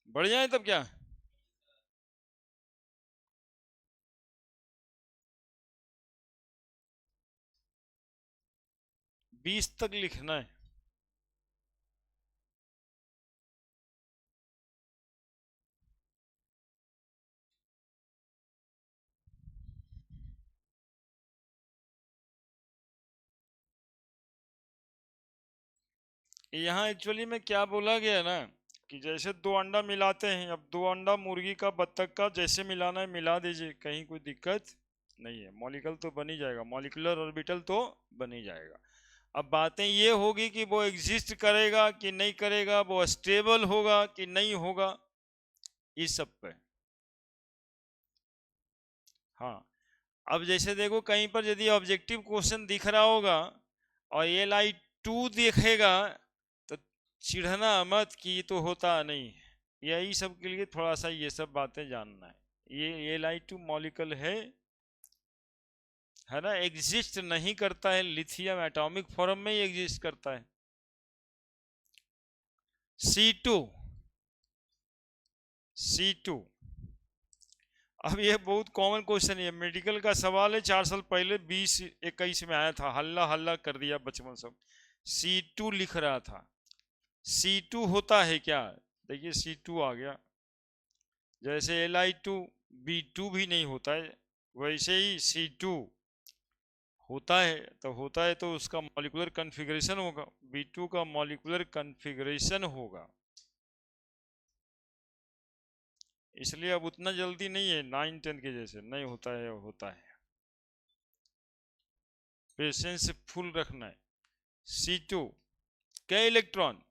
Speaker 1: बढ़ जाए तब क्या। 20 तक लिखना है। यहाँ एक्चुअली में क्या बोला गया ना कि जैसे दो अंडा मिलाते हैं, अब दो अंडा मुर्गी का बत्तख का जैसे मिलाना है मिला दीजिए, कहीं कोई दिक्कत नहीं है, मॉलिक्यूल तो बन ही जाएगा, मॉलिक्यूलर ऑर्बिटल तो बन ही जाएगा। अब बातें ये होगी कि वो एग्जिस्ट करेगा कि नहीं करेगा, वो स्टेबल होगा कि नहीं होगा, इस सब पे। हाँ, अब जैसे देखो कहीं पर यदि ऑब्जेक्टिव क्वेश्चन दिख रहा होगा और ये लाइट 2 दिखेगा तो चिढ़ना मत कि ये तो होता नहीं है। यही सब के लिए थोड़ा सा ये सब बातें जानना है। ये लाइट 2 मॉलिक्यूल है ना, एग्जिस्ट नहीं करता है, लिथियम एटॉमिक फॉर्म में ही एग्जिस्ट करता है। C2 C2 अब ये बहुत कॉमन क्वेश्चन है, मेडिकल का सवाल है, 4 साल पहले 2021 में आया था, हल्ला हल्ला कर दिया बचपन सब। C2 लिख रहा था। C2 होता है क्या? देखिए C2 आ गया, जैसे Li2 B2 भी नहीं होता है, वैसे ही C2 होता है, तो होता है तो उसका मॉलिक्यूलर कॉन्फ़िगरेशन होगा, B2 का मॉलिक्यूलर कॉन्फ़िगरेशन होगा। इसलिए अब उतना जल्दी नहीं है 9-10 के जैसे, नहीं होता है, होता है, पेशेंस फुल रखना है। C2 क्या इलेक्ट्रॉन?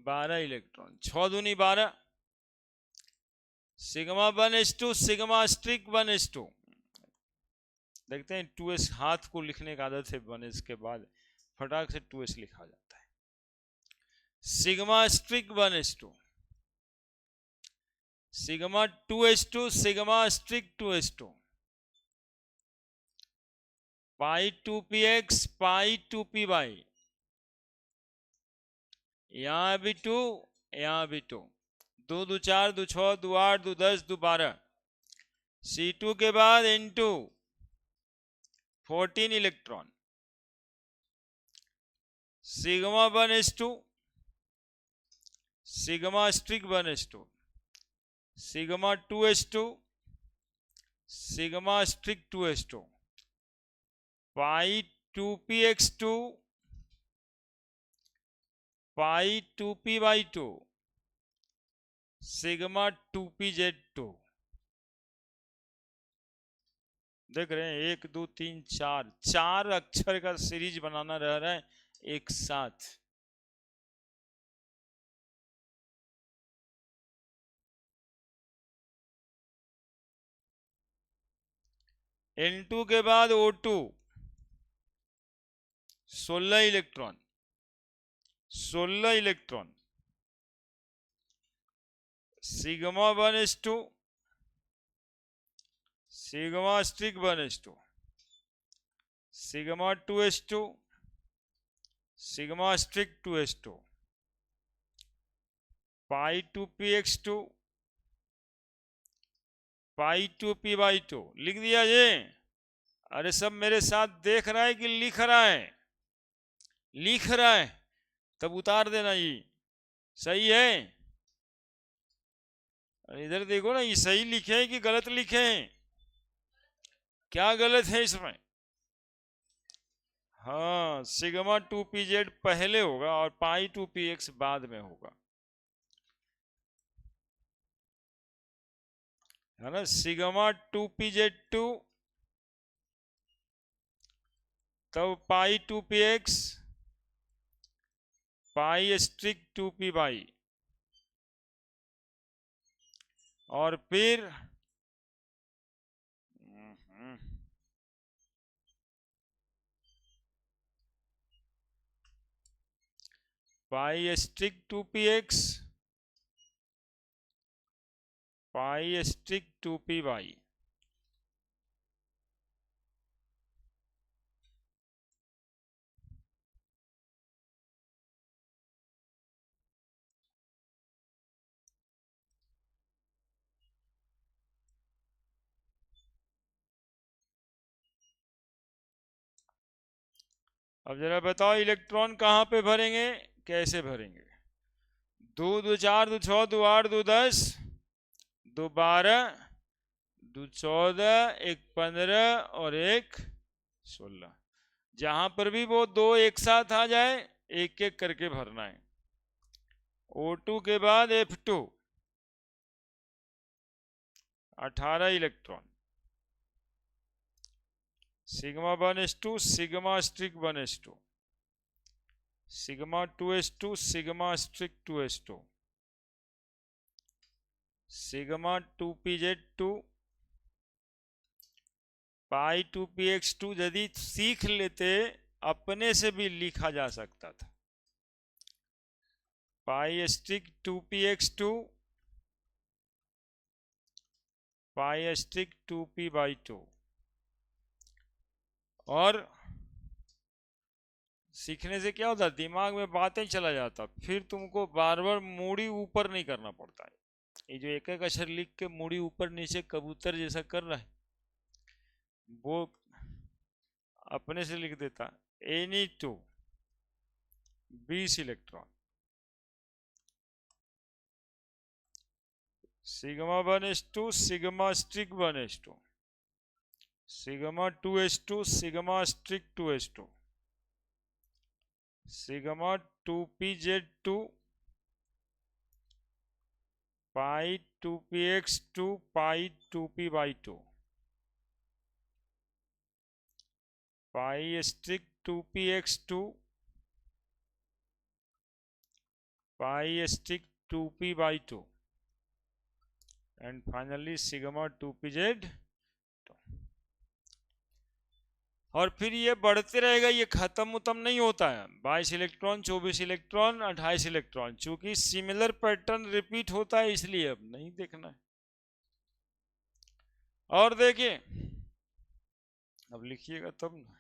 Speaker 1: 12 इलेक्ट्रॉन, 6 दूनी 12, सिग्मा 1s2 सिग्मा स्ट्रिक 1s2। देखते हैं 2s, हाथ को लिखने का आदत है 1s के बाद फटाक से 2s लिखा जाता है। सिग्मा स्ट्रिक 1s2, सिग्मा 2s2 सिग्मा स्ट्रिक 2s2, pi 2px pi 2py, यहाँ भी 2 यहाँ भी 2, 2 2 4 2 6 2 8 2 10 2 12, C2 के बाद N2 14 electron, sigma 1s2 sigma स्ट्रिक 1s2, सिग्मा 2s2 सिग्मा स्ट्रिक 2s2, pi 2px2 pi 2py2, sigma 2pz2। देख रहे हैं 1 2 3 4 4 अक्षर का सीरीज बनाना रह रहा है एक साथ। N2 के बाद O2 16 electron, 16 electron, sigma 1s2 sigma स्ट्रिक 1s2, सिग्मा 2s2 सिग्मा स्ट्रिक 2s2, pi 2px2 pi 2py2। लिख दिया ये? अरे सब मेरे साथ देख रहा है कि लिख रहा है? लिख रहा है तब उतार देना, ये सही है? इधर देखो ना, ये सही लिखे हैं कि गलत लिखे हैं? क्या गलत है इसमें? हाँ, सिग्मा 2pz पहले होगा और पाई 2px बाद में होगा, है ना। सिग्मा 2pz2 तब पाई 2px पाई स्ट्रिक 2py, और फिर पाई स्ट्रिक 2px पाई स्ट्रिक 2py। अब जरा बताओ इलेक्ट्रॉन कहाँ पे भरेंगे, कैसे भरेंगे? 2 2 4 2 6 2 8 2 10 2 12 2 14 1 15 और 1 16। जहां पर भी वो दो एक साथ आ जाए एक एक करके भरना है। O2 के बाद F2 18 electron, sigma 1s2 sigma स्ट्रिक 1s2, सिग्मा 2s2 सिग्मा स्ट्रिक 2s2, sigma 2pz2 pi 2px2। यदि सीख लेते अपने से भी लिखा जा सकता था, पाई स्ट्रिक 2px2 पाई स्ट्रिक 2p/2। और सीखने से क्या होता, दिमाग में बातें चला जाता, फिर तुमको बार बार मूड़ी ऊपर नहीं करना पड़ता है। ये जो एक एक अक्षर लिख के मूड़ी ऊपर नीचे कबूतर जैसा कर रहा है, वो अपने से लिख देता। Na2 20 electron, sigma 1s2 sigma स्ट्रिक 1s2, सिग्मा 2s2 सिग्मा स्ट्रिक 2s2, sigma 2pz2 pi 2px2 pi 2p/2, pi स्ट्रिक 2px2 पाई स्ट्रिक 2p/2 and finally sigma 2pz। और फिर ये बढ़ते रहेगा, ये खत्म उतम नहीं होता है। 22 इलेक्ट्रॉन 24 इलेक्ट्रॉन 28 इलेक्ट्रॉन, चूंकि सिमिलर पैटर्न रिपीट होता है इसलिए अब नहीं देखना है। और देखिए अब लिखिएगा तब ना।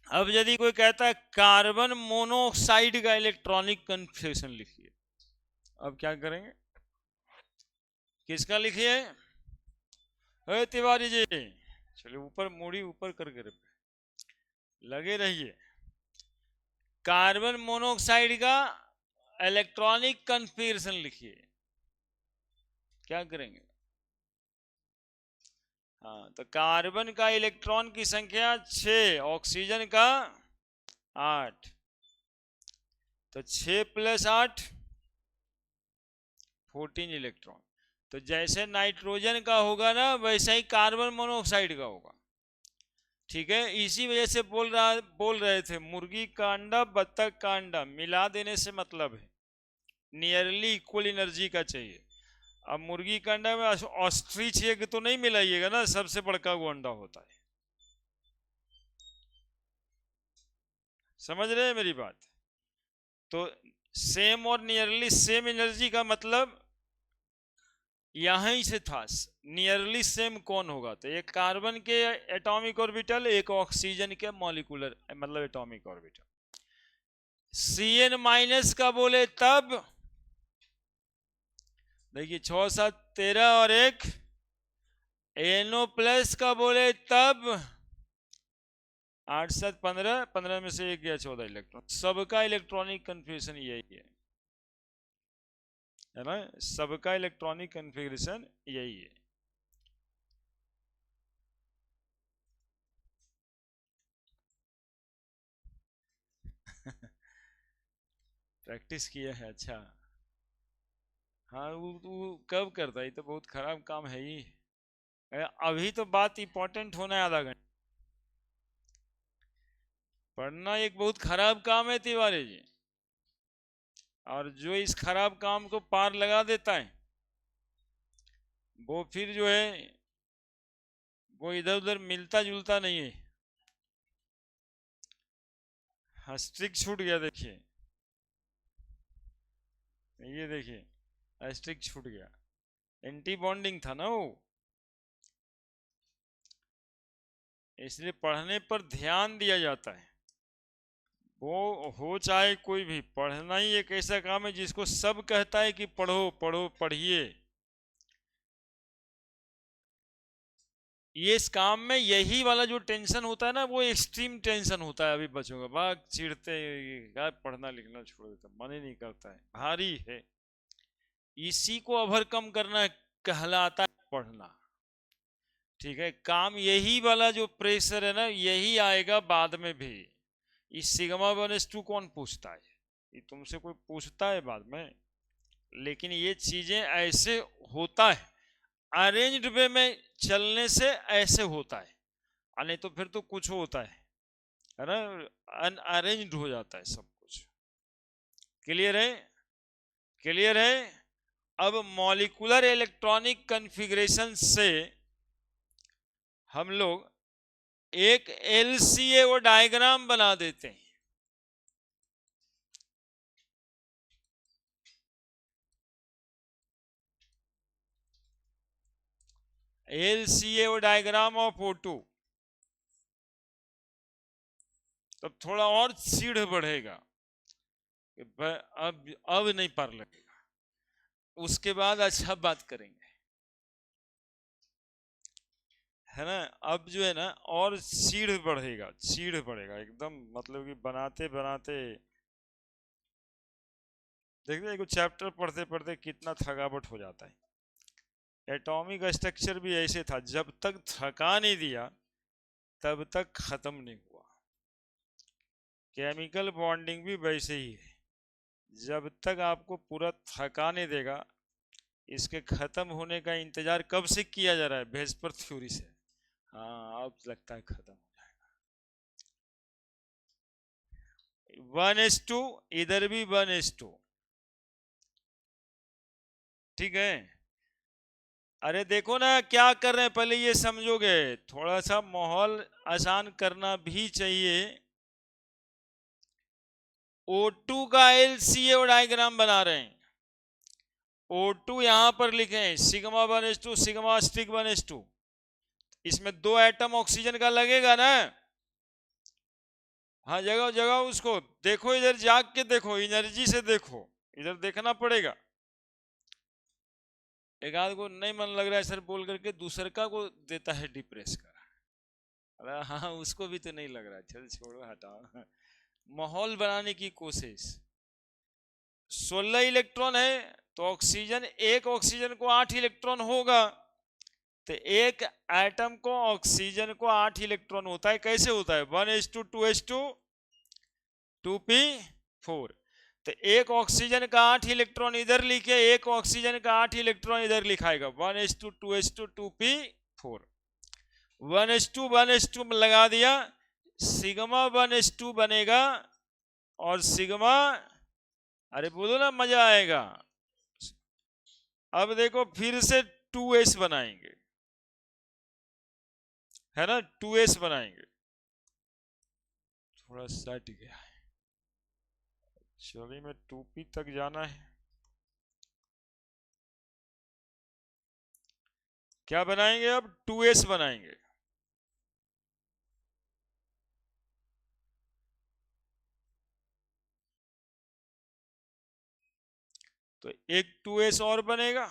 Speaker 1: अब यदि कोई कहता है कार्बन मोनोऑक्साइड का इलेक्ट्रॉनिक कन्फिग्रेशन लिखिए, अब क्या करेंगे, किसका लिखिए, तिवारी जी चलिए ऊपर मूड़ी ऊपर करके लगे रहिए। कार्बन मोनोऑक्साइड का इलेक्ट्रॉनिक कन्फिग्रेशन लिखिए, क्या करेंगे। हाँ तो कार्बन का इलेक्ट्रॉन की संख्या 6, ऑक्सीजन का 8, तो 6 + 8 14 इलेक्ट्रॉन। तो जैसे नाइट्रोजन का होगा ना वैसे ही कार्बन मोनोऑक्साइड का होगा, ठीक है। इसी वजह से बोल रहे थे मुर्गी का अंडा बत्तख का अंडा मिला देने से मतलब है नियरली इक्वल एनर्जी का चाहिए। अब मुर्गी का अंडा में ऑस्ट्रिच एग तो नहीं मिलाइएगा ना, सबसे बड़का वो अंडा होता है, समझ रहे हैं मेरी बात। तो सेम और नियरली सेम एनर्जी का मतलब यहीं से था, नियरली सेम कौन होगा, तो एक कार्बन के एटॉमिक ऑर्बिटल एक ऑक्सीजन के मॉलिक्यूलर मतलब एटॉमिक ऑर्बिटल। Cn- का बोले तब देखिए 6 7 13 और एक NO+ का बोले तब 8 7 15, 15 में से एक गया 14 इलेक्ट्रॉन। सबका इलेक्ट्रॉनिक कन्फिग्रेशन यही है ना, सबका इलेक्ट्रॉनिक कन्फिग्रेशन यही है। प्रैक्टिस किया है, अच्छा। हाँ वो कब करता है, ये तो बहुत खराब काम है ही। अभी तो बात इंपॉर्टेंट होना है, आधा घंटा पढ़ना एक बहुत खराब काम है तिवारी जी। और जो इस खराब काम को पार लगा देता है वो फिर जो है वो इधर उधर मिलता जुलता नहीं है। हाँ स्ट्रिक छूट गया, देखिए ये देखिए स्ट्रिक छूट गया, एंटी बॉन्डिंग था ना वो। इसलिए पढ़ने पर ध्यान दिया जाता है, वो हो चाहे कोई भी। पढ़ना ही एक ऐसा काम है जिसको सब कहता है कि पढ़ो पढ़ो पढ़िए। ये इस काम में यही वाला जो टेंशन होता है ना, वो एक्सट्रीम टेंशन होता है। अभी बच्चों का बाग चिढ़ते यार, पढ़ना लिखना छोड़ देता, मन ही नहीं करता है, भारी है। इसी को ओवरकम करना कहलाता है पढ़ना। ठीक है, काम यही वाला जो प्रेशर है ना, यही आएगा बाद में भी। इस सिग्मा वन एस टू कौन पूछता है, ये तुमसे कोई पूछता है बाद में। लेकिन ये चीजें ऐसे होता है, अरेंज्ड वे में चलने से ऐसे होता है। नहीं तो फिर तो कुछ होता है ना, अनअरेंज्ड हो जाता है सब कुछ। क्लियर है, क्लियर है। अब मॉलिक्यूलर इलेक्ट्रॉनिक कॉन्फ़िगरेशन से हम लोग एक एलसीए डायग्राम बना देते हैं। LCA diagram of O2। तब थोड़ा और सीढ़ बढ़ेगा कि अब नहीं पार लगेगा, उसके बाद अच्छा बात करेंगे, है ना। अब जो है ना और सीढ़ बढ़ेगा, सीढ़ बढ़ेगा एकदम, मतलब कि बनाते बनाते देखते एक चैप्टर पढ़ते पढ़ते कितना थकावट हो जाता है। एटॉमिक स्ट्रक्चर भी ऐसे था, जब तक थका नहीं दिया तब तक खत्म नहीं हुआ। केमिकल बॉन्डिंग भी वैसे ही है, जब तक आपको पूरा थका नहीं देगा। इसके खत्म होने का इंतजार कब से किया जा रहा है, वेस्पर थ्योरी से। हाँ अब लगता है खत्म हो जाएगा। 1s2, इधर भी 1s2, ठीक है। अरे देखो ना क्या कर रहे हैं, पहले ये समझोगे, थोड़ा सा माहौल आसान करना भी चाहिए। O2 का एलसीए डायग्राम बना रहे हैं। O2 यहां पर लिखे हैं sigma 1s2 sigma stick 1s2। इसमें 2 एटम ऑक्सीजन का लगेगा ना। हाँ जगह जगह उसको देखो, इधर जाग के देखो, एनर्जी से देखो, इधर देखना पड़ेगा। एक आध को नहीं मन लग रहा है सर बोल करके दूसर का को देता है डिप्रेस का। अरे हाँ उसको भी तो नहीं लग रहा, चल छोड़ो हटाओ। माहौल बनाने की कोशिश। 16 इलेक्ट्रॉन है तो ऑक्सीजन, एक ऑक्सीजन को 8 इलेक्ट्रॉन होगा, तो एक एटम को ऑक्सीजन को 8 इलेक्ट्रॉन होता है। कैसे होता है, 1s2 2s2 2p4। तो एक ऑक्सीजन का 8 इलेक्ट्रॉन इधर लिखे, एक ऑक्सीजन का 8 इलेक्ट्रॉन इधर लिखाएगा, 1s2 2s2 2p4। 1s2 1s2 लगा दिया, सिग्मा 1s2 बनेगा। और सिग्मा, अरे बोलो ना मजा आएगा। अब देखो फिर से 2s बनाएंगे, है ना, 2s बनाएंगे। थोड़ा सट गया है, चलिए में 2p तक जाना है। क्या बनाएंगे, अब 2s बनाएंगे। तो एक 2s और बनेगा।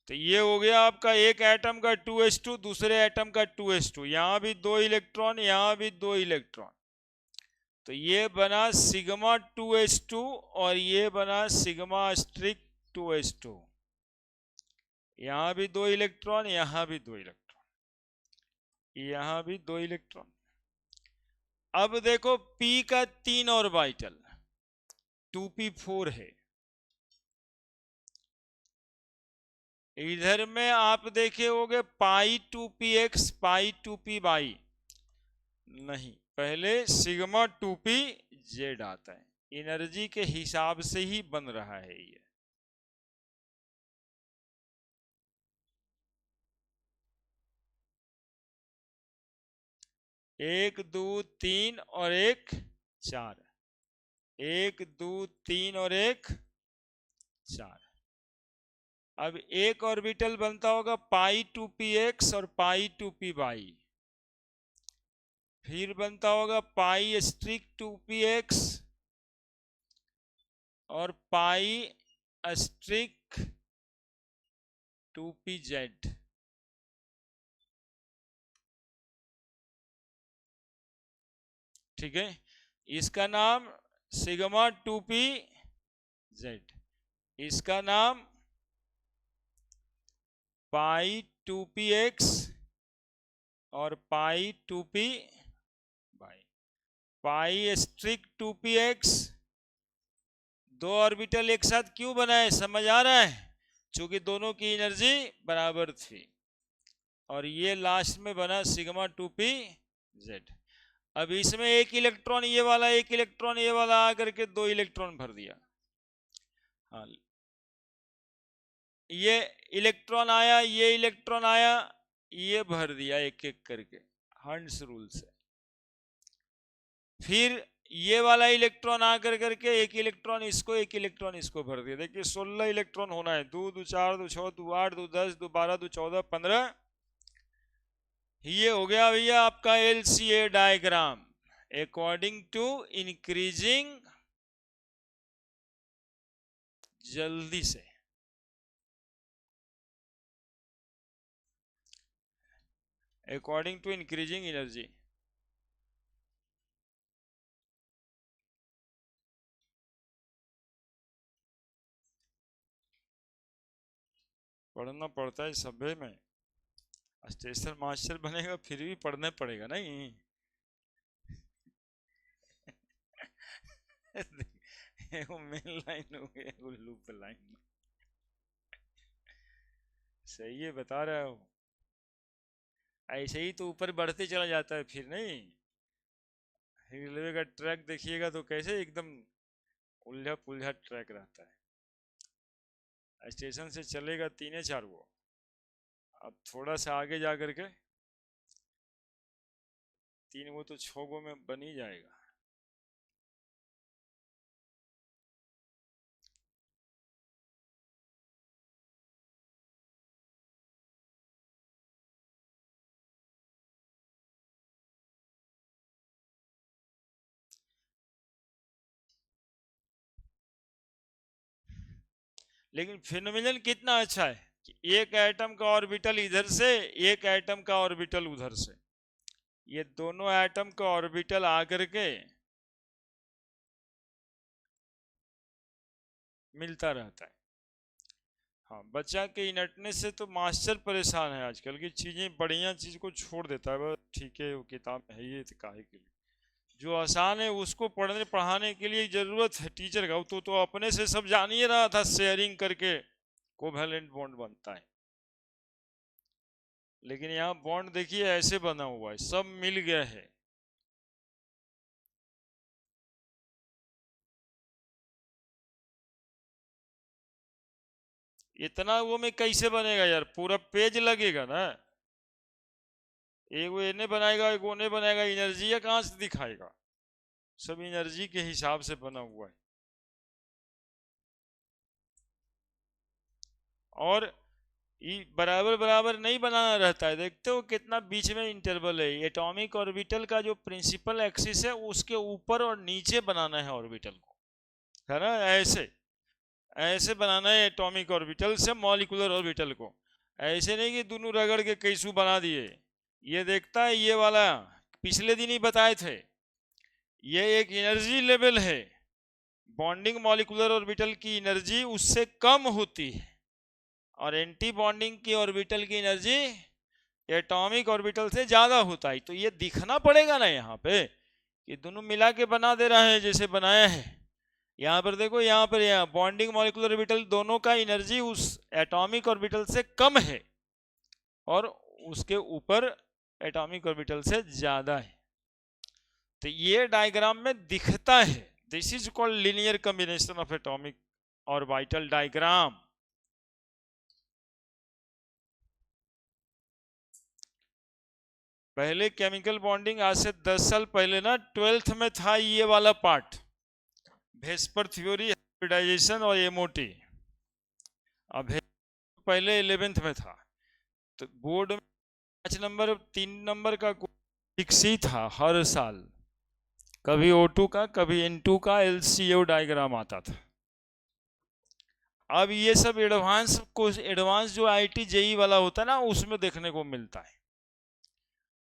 Speaker 1: तो ये हो गया आपका एक एटम का 2s2, दूसरे एटम का 2s2, यहां भी 2 इलेक्ट्रॉन, यहां भी 2 इलेक्ट्रॉन। तो ये बना सिग्मा 2s2 और ये बना सिग्मा स्ट्रिक 2s2। यहां भी 2 इलेक्ट्रॉन, यहां भी 2 इलेक्ट्रॉन। यहां भी 2 इलेक्ट्रॉन। अब देखो p का 3 ऑर्बिटल 2p4 है। इधर में आप देखे होगे पाई 2px पाई 2p नहीं, पहले सिग्मा 2p आता है। एनर्जी के हिसाब से ही बन रहा है ये। एक दो तीन और एक 4, 1 2 3 और एक 4। अब एक ऑर्बिटल बनता होगा पाई 2px और पाई 2p, फिर बनता होगा पाई स्ट्रिक 2px और पाई स्ट्रिक 2pz। ठीक है, इसका नाम सिग्मा 2pz, इसका नाम पाई 2px और पाई 2p पाई स्ट्रिक 2px। 2 ऑर्बिटल एक साथ क्यों बनाए, समझ आ रहा है? क्योंकि दोनों की एनर्जी बराबर थी। और ये लास्ट में बना सिग्मा 2pz। अब इसमें एक इलेक्ट्रॉन ये वाला, एक इलेक्ट्रॉन ये वाला आकर के 2 इलेक्ट्रॉन भर दिया। हाँ, ये इलेक्ट्रॉन आया, ये इलेक्ट्रॉन आया, ये भर दिया एक एक करके हंस रूल से। फिर ये वाला इलेक्ट्रॉन आकर करके एक इलेक्ट्रॉन इसको, एक इलेक्ट्रॉन इसको भर दिया। देखिए 16 इलेक्ट्रॉन होना है। 2 2 4 2 6 2 8 2 10 2 12 2 14 15। ये हो गया भैया आपका LCA diagram according to increasing. जल्दी से अकॉर्डिंग टू इंक्रीजिंग एनर्जी। पढ़ना पड़ता है सभ्य में। स्टेशन मास्टर बनेगा फिर भी पढ़ना पड़ेगा नहीं। वो मेन लाइन हो गया, वो लूप लाइन। सही है, बता रहा हूँ। ऐसे ही तो ऊपर बढ़ते चला जाता है फिर नहीं। रेलवे का ट्रैक देखिएगा तो कैसे एकदम उलझा पुलझा ट्रैक रहता है। स्टेशन से चलेगा 3 4 वो, अब थोड़ा सा आगे जा करके 3 वो तो 6 गो में बन ही जाएगा। लेकिन फिनोमिनन कितना अच्छा है कि एक एटम का ऑर्बिटल इधर से, एक एटम का ऑर्बिटल उधर से, ये दोनों एटम का ऑर्बिटल आकर के मिलता रहता है। हाँ, बच्चा के इनटनेस से तो मास्टर परेशान है। आजकल की चीजें बढ़िया चीज को छोड़ देता है, बस ठीक है वो किताब है ये तो काहे के लिए। जो आसान है उसको पढ़ने पढ़ाने के लिए जरूरत है टीचर का। तो अपने से सब जान ही रहा था, शेयरिंग करके कोवैलेंट बॉन्ड बनता है। लेकिन यहाँ बॉन्ड देखिए ऐसे बना हुआ है, सब मिल गया है। इतना वो में कैसे बनेगा यार, पूरा पेज लगेगा ना। एक वो इन्हें बनाएगा, एक वो ने बनाएगा, एनर्जी या कहाँ से दिखाएगा? सब एनर्जी के हिसाब से बना हुआ है। और बराबर बराबर नहीं बनाना रहता है। देखते हो कितना बीच में इंटरवल है। एटॉमिक ऑर्बिटल का जो प्रिंसिपल एक्सिस है उसके ऊपर और नीचे बनाना है ऑर्बिटल को, है ना? ऐसे ऐसे बनाना है एटॉमिक ऑर्बिटल से मॉलिक्यूलर ऑर्बिटल को। ऐसे नहीं कि दोनों रगड़ के कैसू बना दिए। ये देखता है ये वाला, पिछले दिन ही बताए थे, ये एक एनर्जी लेवल है। बॉन्डिंग मॉलिक्यूलर ऑर्बिटल की एनर्जी उससे कम होती है और एंटी बॉन्डिंग की ऑर्बिटल की एनर्जी एटॉमिक ऑर्बिटल से ज्यादा होता है। तो ये दिखना पड़ेगा ना यहाँ पे कि दोनों मिला के बना दे रहा है जैसे बनाया है। यहाँ पर देखो, यहाँ पर यहाँ बॉन्डिंग मॉलिक्यूलर ऑर्बिटल दोनों का एनर्जी उस एटॉमिक ऑर्बिटल से कम है और उसके ऊपर एटॉमिक ऑर्बिटल से ज्यादा है। तो ये डायग्राम में दिखता है। This is called linear combination of atomic orbital diagram. पहले केमिकल बॉन्डिंग आज से 10 साल पहले ना 12th में था ये वाला पार्ट, वेस्पर थ्योरी, हाइब्रिडाइजेशन और एमओटी। अब पहले 11th में था। तो बोर्ड में 5 नंबर 3 नंबर का फिक्स ही था हर साल, कभी O2 का कभी N2 का LCO डायग्राम आता था। अब ये सब एडवांस जो IIT JEE वाला होता है ना उसमें देखने को मिलता है।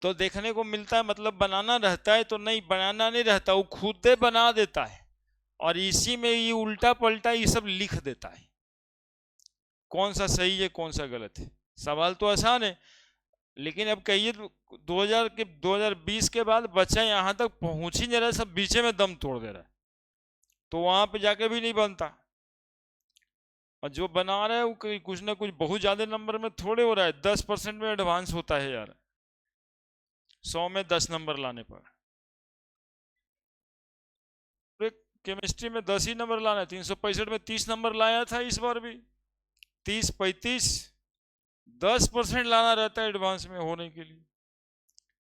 Speaker 1: तो देखने को मिलता है मतलब बनाना रहता है तो नहीं, बनाना नहीं रहता, वो खुद बना देता है और इसी में ये उल्टा पलटा ये सब लिख देता है, कौन सा सही है कौन सा गलत है। सवाल तो आसान है, लेकिन अब कहिए 2020 के बाद बच्चा यहाँ तक पहुंच ही नहीं रहा, सब बीचे में दम तोड़ दे रहा है, तो वहां पे जाके भी नहीं बनता। और जो बना रहा है वो कुछ ना कुछ बहुत ज्यादा नंबर में थोड़े हो रहा है, 10% में एडवांस होता है यार, 100 में 10 नंबर लाने पर। केमिस्ट्री में 10 ही नंबर लाना है, 365 में 30 नंबर लाया था, इस बार भी 30 35 10% लाना रहता है एडवांस में होने के लिए।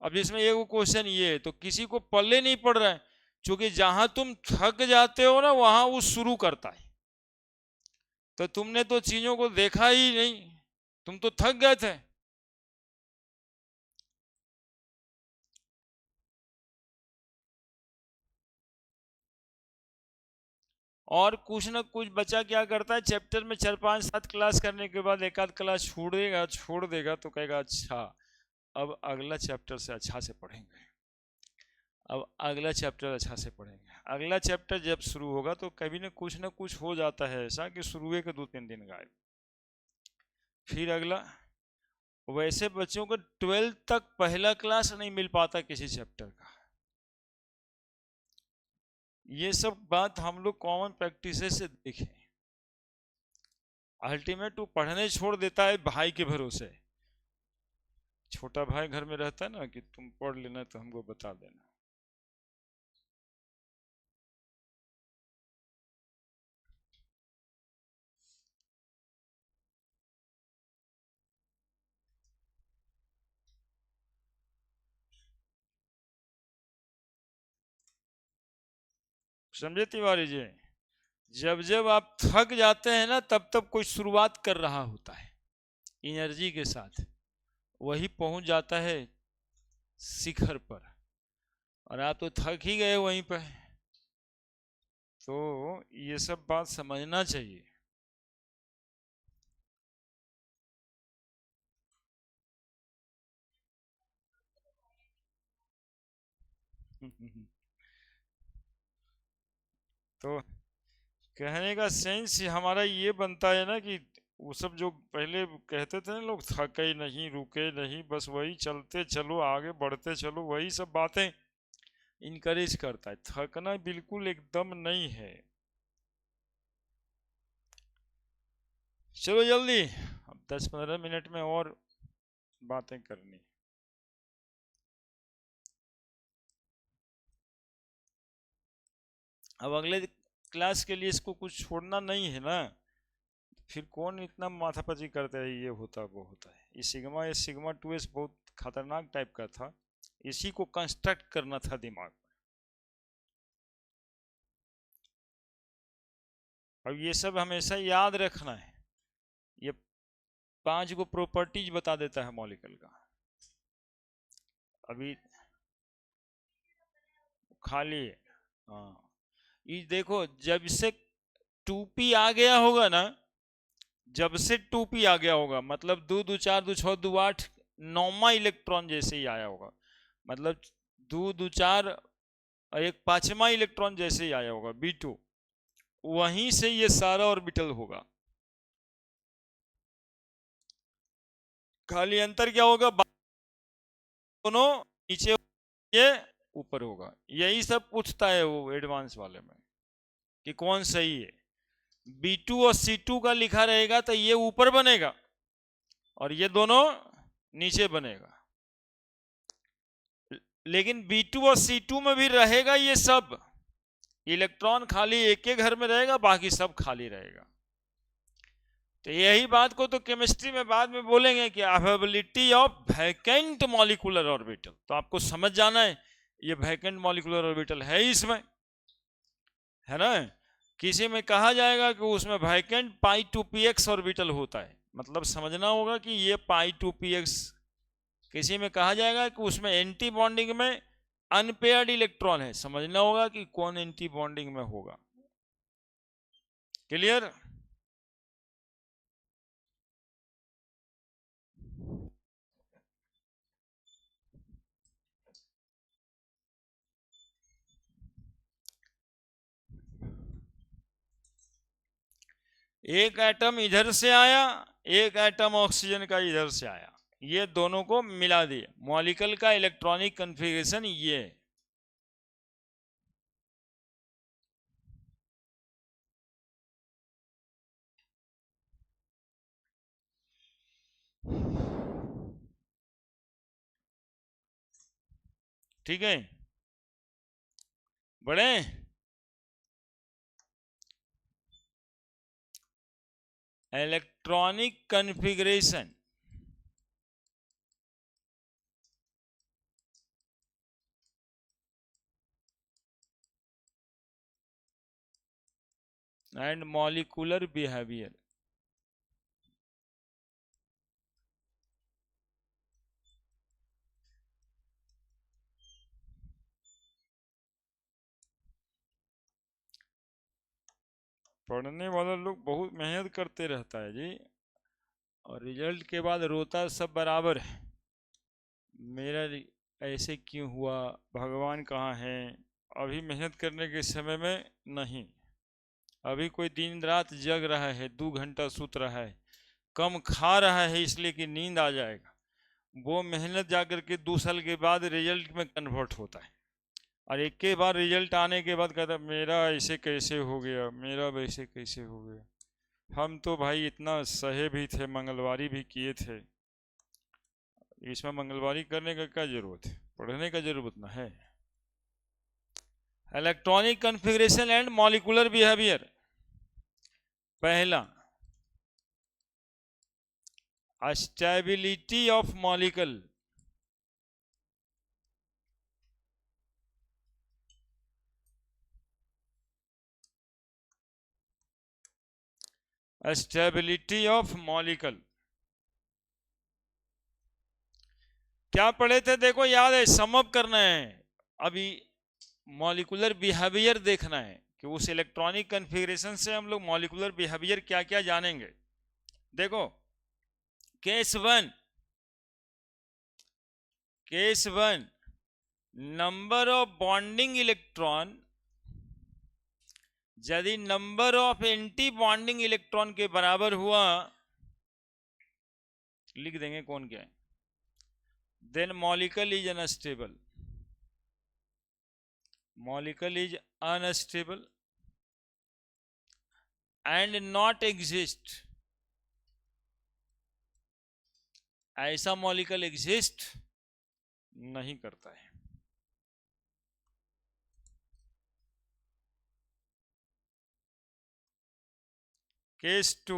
Speaker 1: अब इसमें एक क्वेश्चन ये है तो किसी को पल्ले नहीं पड़ रहा है, क्योंकि जहां तुम थक जाते हो ना वहां वो शुरू करता है। तो तुमने तो चीजों को देखा ही नहीं, तुम तो थक गए थे। और कुछ ना कुछ बच्चा क्या करता है, चैप्टर में 4 5 7 क्लास करने के बाद एक आध क्लास छोड़ देगा तो कहेगा अच्छा अब अगला चैप्टर से अच्छा से पढ़ेंगे, अब अगला चैप्टर अच्छा से पढ़ेंगे। अगला चैप्टर जब शुरू होगा तो कभी ना कुछ हो जाता है ऐसा कि शुरू के 2-3 दिन गायब, फिर अगला। वैसे बच्चों को 12th तक पहला क्लास नहीं मिल पाता किसी चैप्टर का। ये सब बात हम लोग कॉमन प्रैक्टिस से देखें। अल्टीमेट वो पढ़ने छोड़ देता है भाई के भरोसे, छोटा भाई घर में रहता है ना कि तुम पढ़ लेना तो हमको बता देना। समझे तिवारी जी? जब जब आप थक जाते हैं ना तब तब कोई शुरुआत कर रहा होता है एनर्जी के साथ, वही पहुंच जाता है शिखर पर, और आप तो थक ही गए वहीं पर। तो ये सब बात समझना चाहिए। तो कहने का सेंस हमारा ये बनता है ना कि वो सब जो पहले कहते थे ना लोग, थके नहीं रुके नहीं, बस वही चलते चलो आगे बढ़ते चलो, वही सब बातें इनकरेज करता है। थकना बिल्कुल एकदम नहीं है। चलो जल्दी, अब 10-15 मिनट में और बातें करनी। अब अगले क्लास के लिए इसको कुछ छोड़ना नहीं है ना, फिर कौन इतना माथापची करता है ये होता वो होता है। ये सिग्मा 2s बहुत खतरनाक टाइप का था, इसी को कंस्ट्रक्ट करना था दिमाग में। अब ये सब हमेशा याद रखना है, ये 5 को प्रॉपर्टीज बता देता है मॉलिक्यूल का। अभी खाली है, हाँ। ये देखो जब से 2p आ गया होगा ना, जब से 2p आ गया होगा मतलब 2 2 4 2 6 2 8 9वां इलेक्ट्रॉन जैसे ही आया होगा, मतलब 2 2 4 और एक 5वां इलेक्ट्रॉन जैसे ही आया होगा B2, वहीं से ये सारा ऑर्बिटल होगा। खाली अंतर क्या होगा, दोनों नीचे, ये ऊपर होगा। यही सब पूछता है वो एडवांस वाले में कि कौन सही है। B2 और C2 का लिखा रहेगा तो ये ऊपर बनेगा और ये दोनों नीचे बनेगा, लेकिन B2 और C2 में भी रहेगा ये सब इलेक्ट्रॉन, खाली एक एक घर में रहेगा, बाकी सब खाली रहेगा। तो यही बात को तो केमिस्ट्री में बाद में बोलेंगे कि availability of vacant molecular orbital. तो आपको समझ जाना है ये वैकेंट मॉलिक्यूलर ऑर्बिटल है इसमें, है ना। किसी में कहा जाएगा कि उसमें वैकेंट π2px ऑर्बिटल होता है, मतलब समझना होगा कि ये π2px। किसी में कहा जाएगा कि उसमें एंटी बॉन्डिंग में अनपेयर्ड इलेक्ट्रॉन है, समझना होगा कि कौन एंटी बॉन्डिंग में होगा। क्लियर। एक एटम इधर से आया, एक एटम ऑक्सीजन का इधर से आया, ये दोनों को मिला दिए, मॉलिक्यूल का इलेक्ट्रॉनिक कॉन्फ़िगरेशन ये है। ठीक है, बड़े electronic configuration and molecular behaviour. पढ़ने वाला लोग बहुत मेहनत करते रहता है जी, और रिजल्ट के बाद रोता सब बराबर है, मेरा ऐसे क्यों हुआ, भगवान कहाँ है। अभी मेहनत करने के समय में नहीं, अभी कोई दिन रात जग रहा है, 2 घंटा सूत रहा है, कम खा रहा है इसलिए कि नींद आ जाएगा, वो मेहनत जाकर के 2 साल के बाद रिजल्ट में कन्वर्ट होता है। और एक के बाद रिजल्ट आने के बाद कहता मेरा ऐसे कैसे हो गया, मेरा वैसे कैसे हो गया। हम तो भाई इतना सहे भी थे, मंगलवारी भी किए थे, इसमें मंगलवारी करने का क्या जरूरत है, पढ़ने का जरूरत ना है। Electronic configuration and molecular behaviour. पहला, stability of molecule. Stability of molecule क्या पढ़े थे, देखो याद है, समअप करना है अभी। मॉलिक्यूलर बिहेवियर देखना है कि उस इलेक्ट्रॉनिक कॉन्फ़िगरेशन से हम लोग मॉलिक्यूलर बिहेवियर क्या क्या जानेंगे। देखो, case one, number of bonding electron, यदि number of anti bonding electron के बराबर हुआ, लिख देंगे कौन क्या है, then molecule is unstable, molecule is unstable and not exist, ऐसा मॉलिक्यूल एग्जिस्ट नहीं करता है। Case 2,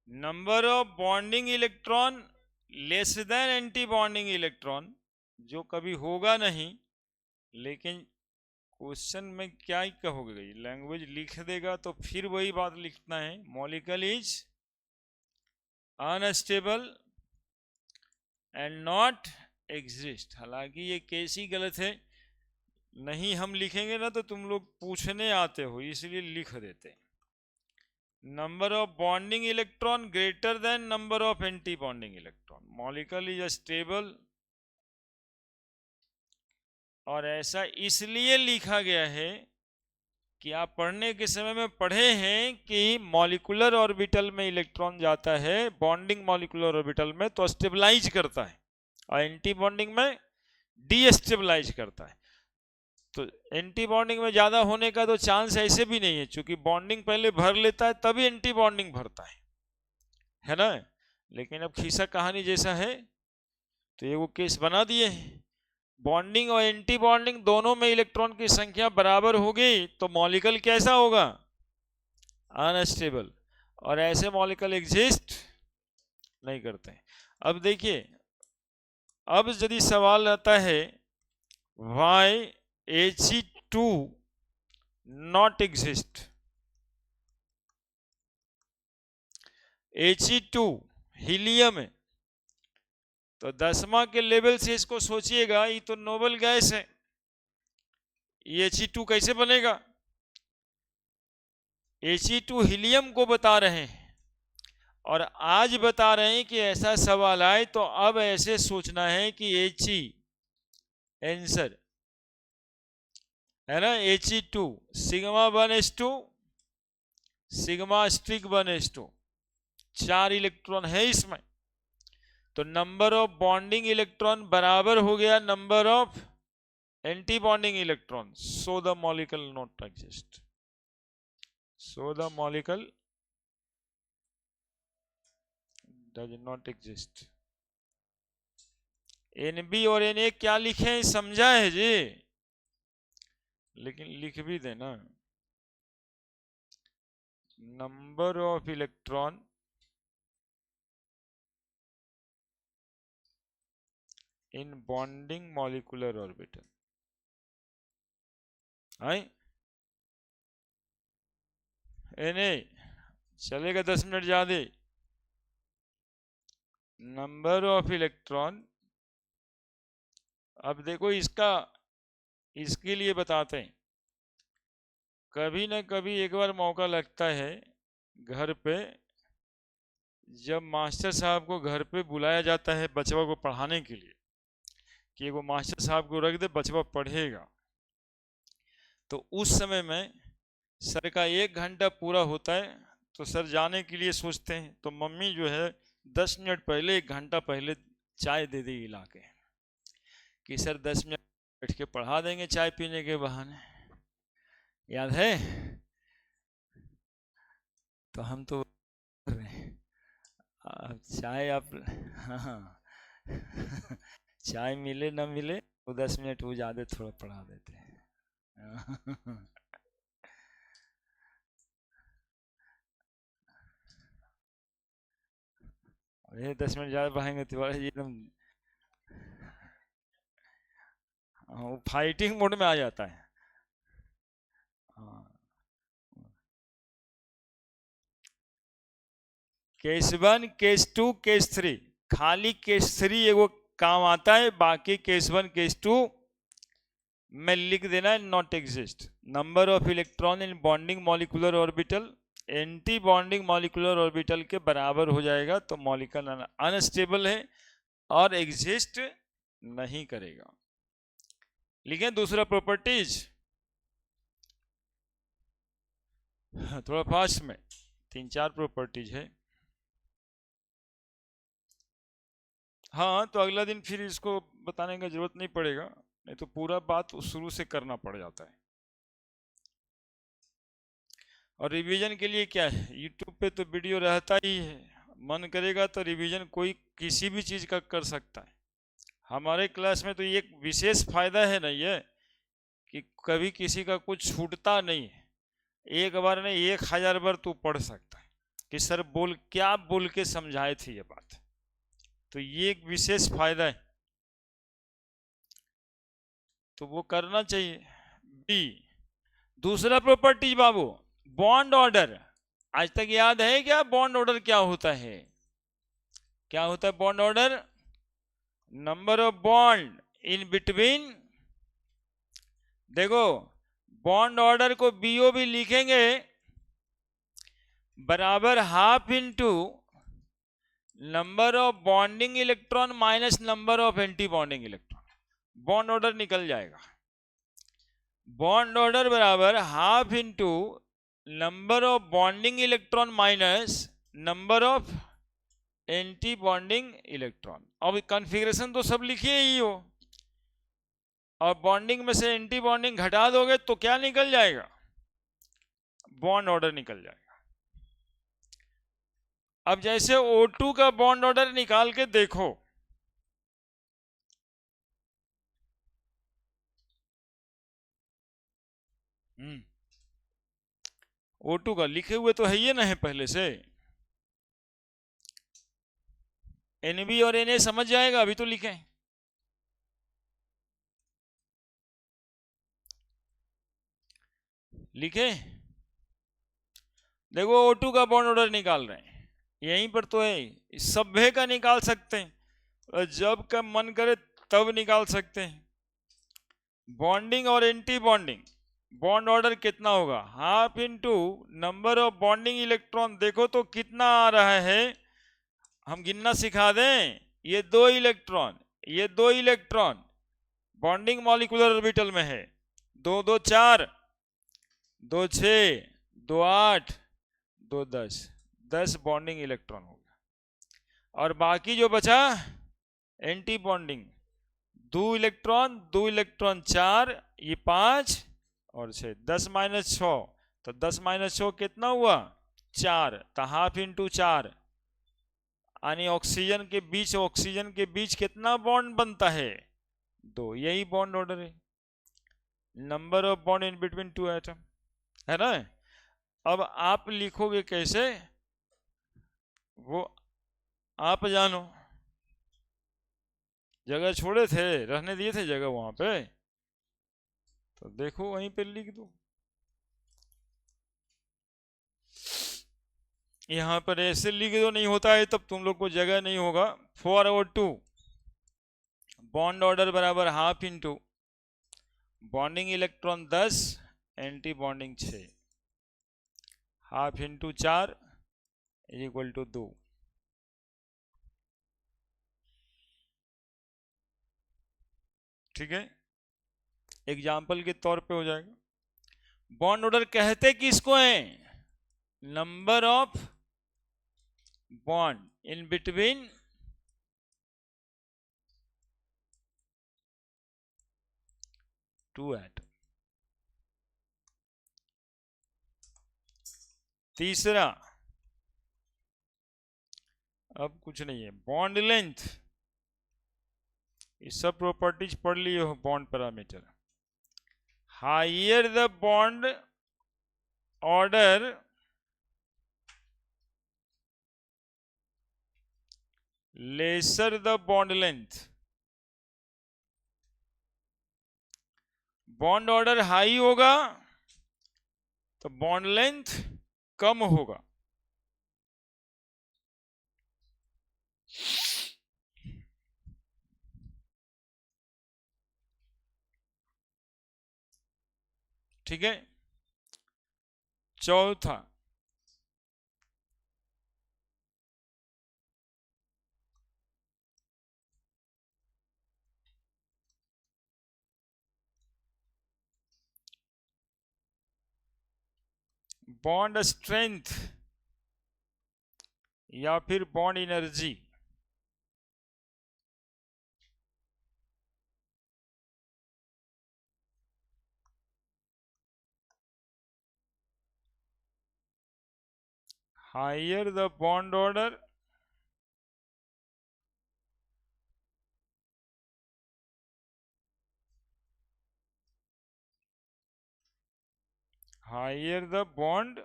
Speaker 1: number of bonding electron less than anti bonding electron, जो कभी होगा नहीं, लेकिन क्वेश्चन में क्या ही कहोगे, लैंग्वेज लिख देगा तो फिर वही बात लिखना है, molecule is unstable and not exist. हालांकि ये केस ही गलत है, नहीं हम लिखेंगे ना तो तुम लोग पूछने आते हो, इसलिए लिख देते हैं। Number of bonding electron greater than number of anti bonding electron, molecule is stable. और ऐसा इसलिए लिखा गया है कि आप पढ़ने के समय में पढ़े हैं कि मॉलिक्यूलर ऑर्बिटल में इलेक्ट्रॉन जाता है बॉन्डिंग मॉलिक्यूलर ऑर्बिटल में तो स्टेबलाइज करता है, और एंटी बॉन्डिंग में डीस्टेबलाइज करता है। तो एंटी बॉन्डिंग में ज्यादा होने का तो चांस ऐसे भी नहीं है, क्योंकि बॉन्डिंग पहले भर लेता है तभी एंटी बॉन्डिंग भरता है ना। लेकिन अब खीसा कहानी जैसा है, तो ये वो केस बना दिए हैं। बॉन्डिंग और एंटी बॉन्डिंग दोनों में इलेक्ट्रॉन की संख्या बराबर होगी तो मॉलिक्यूल कैसा होगा? अनस्टेबल। और ऐसे मॉलिक्यूल एग्जिस्ट नहीं करते हैं। अब देखिए, अब यदि सवाल आता है Y He2 not exist, He2 helium है, तो 10वां के लेवल से इसको सोचिएगा, ये तो नोबल गैस है, ये He2 कैसे बनेगा? He2 हीलियम को बता रहे हैं, और आज बता रहे हैं कि ऐसा सवाल आए तो अब ऐसे सोचना है कि He आंसर है ना, He2 सिग्मा 1s2 सिग्मा स्ट्रिक 1s2, 4 इलेक्ट्रॉन है इसमें, तो नंबर ऑफ बॉन्डिंग इलेक्ट्रॉन बराबर हो गया number of anti bonding electron. So the molecule not exist, so the molecule does not exist. NB और Na क्या लिखे हैं समझा है जी, लेकिन लिख भी देना, number of electron in bonding molecular orbital. Na चलेगा 10 मिनट ज्यादा। नंबर ऑफ इलेक्ट्रॉन, अब देखो इसके लिए बताते हैं, कभी ना कभी एक बार मौका लगता है घर पे, जब मास्टर साहब को घर पे बुलाया जाता है बचवा को पढ़ाने के लिए, कि वो मास्टर साहब को रख दे बचवा पढ़ेगा, तो उस समय में सर का 1 घंटा पूरा होता है, तो सर जाने के लिए सोचते हैं, तो मम्मी जो है 10 मिनट पहले 1 घंटा पहले चाय दे देगी ला के, कि सर 10 मिनट बैठ के पढ़ा देंगे चाय पीने के बहाने। याद है? तो हम तो चाय आप हाँ चाय मिले ना मिले वो 10 मिनट वो ज्यादा थोड़ा पढ़ा देते हैं। ये 10 मिनट ज्यादा पढ़ाएंगे तो एकदम वो फाइटिंग मोड में आ जाता है। केस 1 केस 2 केस 3, खाली केस 3 एगो काम आता है, बाकी केस 1 केस 2 में लिख देना है not exist. Number of electron in bonding molecular orbital anti bonding molecular orbital के बराबर हो जाएगा, तो मॉलिक्यूल अनस्टेबल है और एग्जिस्ट नहीं करेगा। लिखें दूसरा प्रॉपर्टीज, थोड़ा फास्ट में, 3-4 प्रॉपर्टीज है। हाँ, तो अगला दिन फिर इसको बताने का जरूरत नहीं पड़ेगा, नहीं तो पूरा बात शुरू से करना पड़ जाता है। और रिवीजन के लिए क्या है, यूट्यूब पे तो वीडियो रहता ही है, मन करेगा तो रिवीजन कोई किसी भी चीज़ का कर सकता है। हमारे क्लास में तो ये एक विशेष फायदा है ना ये, कि कभी किसी का कुछ छूटता नहीं है, एक बार नहीं 1000 बार तू पढ़ सकता है कि सर क्या बोल के समझाए थे ये बात, तो ये एक विशेष फायदा है, तो वो करना चाहिए। बी, दूसरा प्रॉपर्टी बाबू, बॉन्ड ऑर्डर। आज तक याद है क्या बॉन्ड ऑर्डर क्या होता है? क्या होता है bond order? Number of bond in between, देखो बॉन्ड ऑर्डर को बीओ भी लिखेंगे बराबर half into number of bonding electron minus number of anti bonding electron, bond order निकल जाएगा। बॉन्ड ऑर्डर बराबर half into number of bonding electron minus number of anti bonding electron. अब configuration तो सब लिखिए ही हो, और बॉन्डिंग में से एंटी बॉन्डिंग घटा दोगे तो क्या निकल जाएगा? बॉन्ड ऑर्डर निकल जाएगा। अब जैसे O2 का बॉन्ड ऑर्डर निकाल के देखो, O2 का लिखे हुए तो है ये ना है पहले से, Nb और Na समझ जाएगा, अभी तो लिखे। लिखे, देखो O2 का बॉन्ड ऑर्डर निकाल रहे हैं, यहीं पर तो है, सभ्य का निकाल सकते हैं, और जब का मन करे तब निकाल सकते हैं। बॉन्डिंग और एंटी बॉन्डिंग, बॉन्ड ऑर्डर कितना होगा? Half into number of bonding electron. देखो तो कितना आ रहा है, हम गिनना सिखा दें। ये 2 इलेक्ट्रॉन, ये 2 इलेक्ट्रॉन बॉन्डिंग मॉलिक्यूलर ऑर्बिटल में है, 2 2 4, 2 6, 2 8, 2 10, 10 बॉन्डिंग इलेक्ट्रॉन हो गया। और बाकी जो बचा एंटी बॉन्डिंग, 2 इलेक्ट्रॉन 2 इलेक्ट्रॉन 4, ये 5 और 6, 10 माइनस 6, तो 10 माइनस 6 कितना हुआ? 4, तो हाफ इंटू 4, यानी ऑक्सीजन के बीच कितना बॉन्ड बनता है? 2। यही बॉन्ड ऑर्डर है, number of bond in between 2 atom, है ना। अब आप लिखोगे कैसे, वो आप जानो। जगह छोड़े थे, रहने दिए थे जगह वहां पे, तो देखो वहीं पे लिख दो। यहां पर ऐसे लिख दो, नहीं होता है तब तुम लोग को जगह नहीं होगा। 4 और 2 बॉन्ड ऑर्डर बराबर half into bonding electron 10, anti bonding 6, half into 4 is equal to 2। ठीक है, एग्जाम्पल के तौर पे हो जाएगा। बॉन्ड ऑर्डर कहते किसको हैं? Number of bond in between two atom. तीसरा, अब कुछ नहीं है, बॉन्ड लेंथ, ये सब प्रॉपर्टीज पढ़ लिए हो bond parameter. Higher the bond order, lesser the bond length. Bond order high होगा तो बॉन्ड लेंथ कम होगा। ठीक है, चौथा, बॉन्ड स्ट्रेंथ या फिर bond energy. Higher the bond order, higher the bond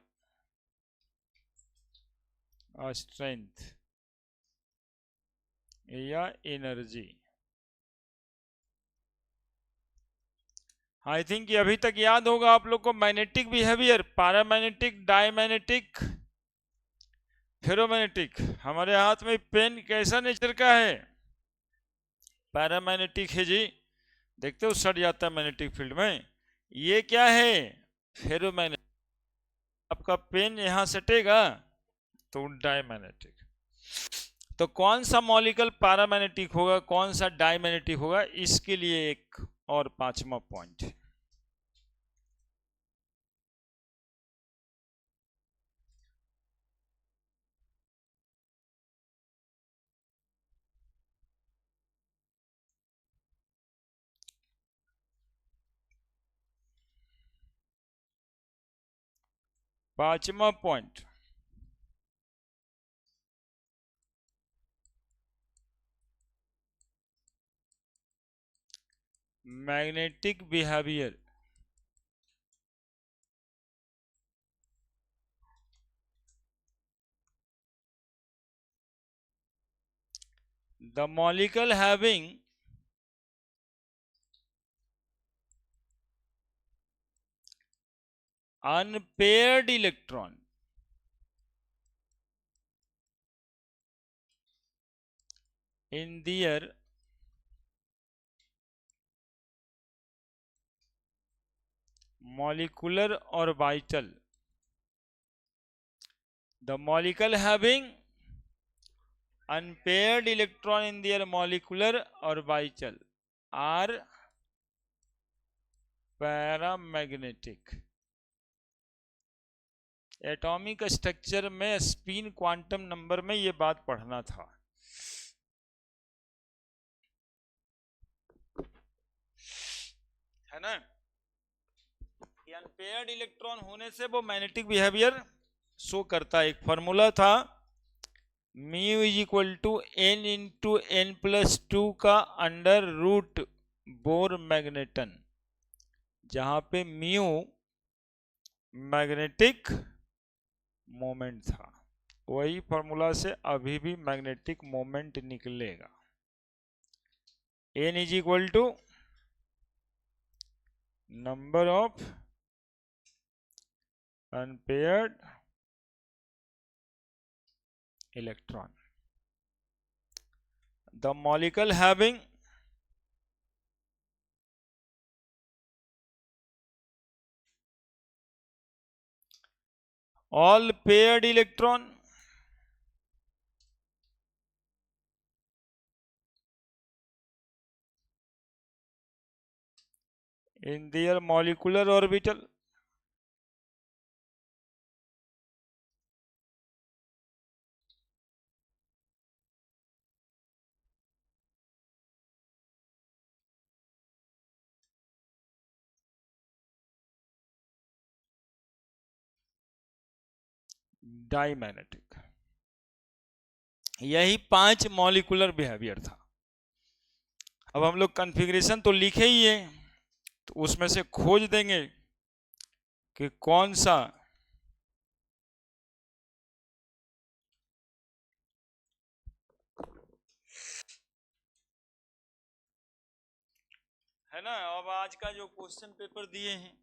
Speaker 1: strength या एनर्जी। आई थिंक अभी तक याद होगा आप लोग को, magnetic behaviour, paramagnetic, diamagnetic, ferromagnetic. हमारे हाथ में पेन कैसा नेचर का है? पैरामैग्नेटिक है जी, देखते हो सट जाता है मैग्नेटिक फील्ड में। ये क्या है? फेरोमैग्नेटिक। आपका पेन यहां सटेगा तो डायमैग्नेटिक। तो कौन सा मॉलिक्यूल पैरामैग्नेटिक होगा, कौन सा डायमैग्नेटिक होगा, इसके लिए एक और 5वां पॉइंट है। पांचवा point, magnetic behaviour. The molecule having unpaired electron in their molecular orbital. The molecule having unpaired electron in their molecular orbital are paramagnetic. Atomic structure में स्पिन क्वांटम नंबर में ये बात पढ़ना था। है ना, कि अनपेयर्ड इलेक्ट्रॉन होने से वो मैग्नेटिक बिहेवियर शो करता है। एक फॉर्मूला था mu is equal to n into n plus two का अंडर रूट बोर मैग्नेटन, जहां पे म्यू मैग्नेटिक मोमेंट था। वही फॉर्मूला से अभी भी मैग्नेटिक मोमेंट निकलेगा। N is equal to number of unpaired electron. The molecule having all paired electron in their molecular orbital diamagnetic. यही 5 मॉलिक्यूलर बिहेवियर था। अब हम लोग कॉन्फ़िगरेशन तो लिखे ही है, तो उसमें से खोज देंगे कि कौन सा है ना। अब आज का जो क्वेश्चन पेपर दिए हैं,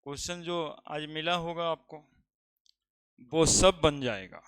Speaker 1: क्वेश्चन जो आज मिला होगा आपको, वो सब बन जाएगा।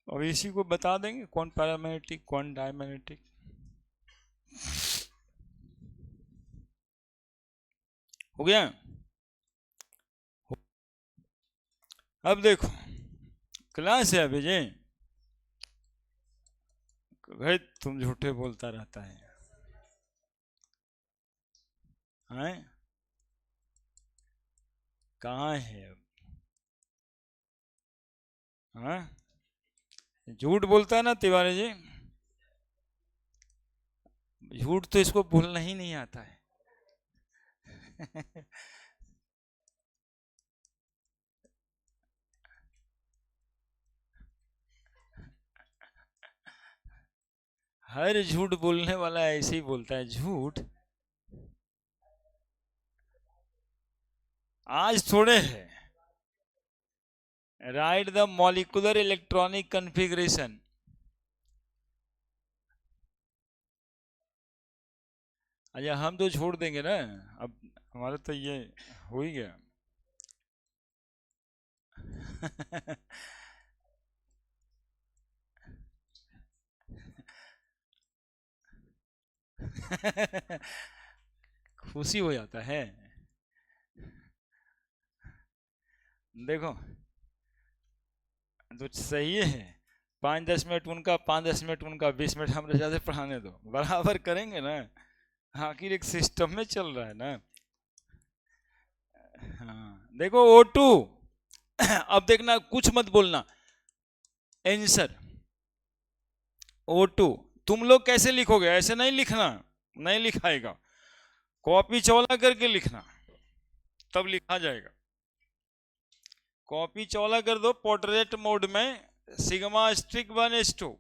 Speaker 1: और इसी को बता देंगे कौन पैरामैग्नेटिक कौन डायमैग्नेटिक। हो गया। अब देखो क्लास है विजय, भाई तुम झूठे बोलता रहता है हैं? कहाँ है अब? हाँ, झूठ बोलता है ना तिवारी जी, झूठ तो इसको बोलना ही नहीं आता है। हर झूठ बोलने वाला ऐसे ही बोलता है झूठ। आज थोड़े है right the molecular electronic configuration. अच्छा हम तो छोड़ देंगे ना, अब हमारा तो ये हो ही गया। खुशी हो जाता है। देखो तो सही है, 5-10 मिनट उनका, 5-10 मिनट उनका, 20 मिनट हमारे ज़्यादा पढ़ाने दो, बराबर करेंगे ना। आखिर एक सिस्टम में चल रहा है ना। हाँ देखो O2 अब देखना, कुछ मत बोलना, आंसर O2 तुम लोग कैसे लिखोगे, ऐसे नहीं लिखना, नहीं लिखाएगा, कॉपी चौला करके लिखना, तब लिखा जाएगा। कॉपी चौला कर दो पोर्ट्रेट मोड में, सिग्मा स्ट्रिक 1:2,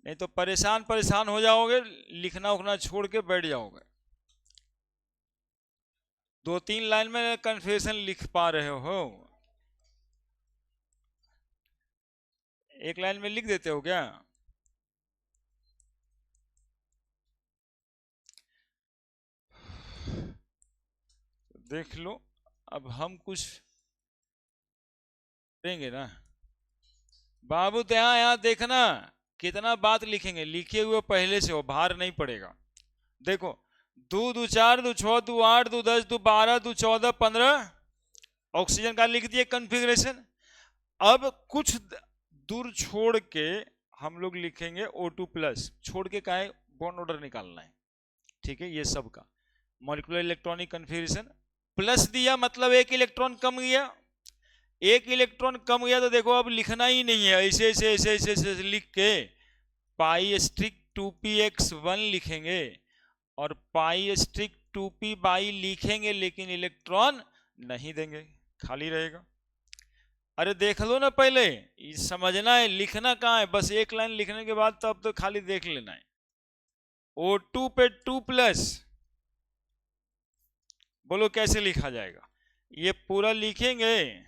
Speaker 1: नहीं तो परेशान परेशान हो जाओगे, लिखना उखना छोड़ के बैठ जाओगे। 2-3 लाइन में कन्फ्यूजन लिख पा रहे हो, एक लाइन में लिख देते हो क्या? देख लो, अब हम कुछ देंगे ना बाबू, तो यहाँ देखना कितना बात लिखेंगे, लिखे हुए पहले से हो, भार नहीं पड़ेगा। देखो 2 2 4 2 6 2 8 2 10 2 12 2 14 15, ऑक्सीजन का लिख दिए कॉन्फ़िगरेशन। अब कुछ दूर छोड़ के हम लोग लिखेंगे O2+, छोड़ के का है, बॉन्ड ऑर्डर निकालना है, ठीक है, ये सब का मॉलिक्यूलर इलेक्ट्रॉनिक कन्फिग्रेशन। प्लस दिया मतलब एक इलेक्ट्रॉन कम गया, एक इलेक्ट्रॉन कम गया तो देखो अब लिखना ही नहीं है, ऐसे ऐसे ऐसे ऐसे ऐसे लिख के पाई स्ट्रिक 2px1 लिखेंगे और पाई स्ट्रिक 2p बाई लिखेंगे, लेकिन इलेक्ट्रॉन नहीं देंगे, खाली रहेगा। अरे देख लो ना, पहले समझना है, लिखना कहाँ है, बस एक लाइन लिखने के बाद तो अब तो खाली देख लेना है। O2 पे 2+, बोलो कैसे लिखा जाएगा, ये पूरा लिखेंगे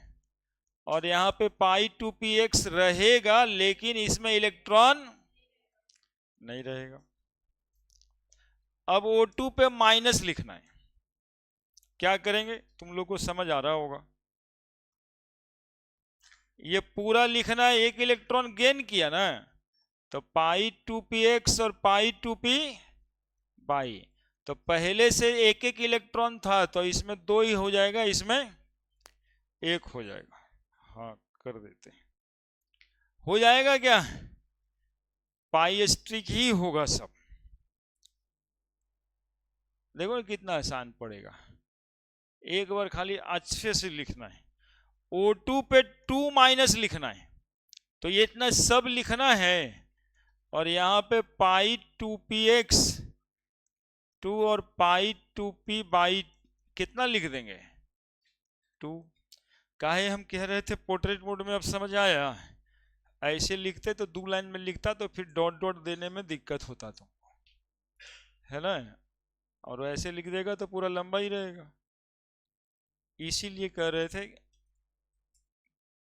Speaker 1: और यहाँ पे पाई 2px रहेगा, लेकिन इसमें इलेक्ट्रॉन नहीं रहेगा। अब O2 पे माइनस लिखना है, क्या करेंगे तुम लोग को समझ आ रहा होगा, ये पूरा लिखना है, एक इलेक्ट्रॉन गेन किया ना, तो पाई 2px और पाई 2p बाई, तो पहले से एक एक इलेक्ट्रॉन था तो इसमें 2 ही हो जाएगा, इसमें 1 हो जाएगा। हाँ कर देते हैं, हो जाएगा क्या, पाई स्ट्रिक ही होगा सब। देखो कितना आसान पड़ेगा, एक बार खाली अच्छे से लिखना है। O2 पे 2- लिखना है, तो ये इतना सब लिखना है, और यहाँ पे पाई 2px 2 और पाई 2p बाई कितना लिख देंगे 2। काहे हम कह रहे थे पोर्ट्रेट मोड में, अब समझ आया, ऐसे लिखते तो 2 लाइन में लिखता तो फिर डॉट डॉट देने में दिक्कत होता तुमको, है ना, और ऐसे लिख देगा तो पूरा लंबा ही रहेगा। इसीलिए कह रहे थे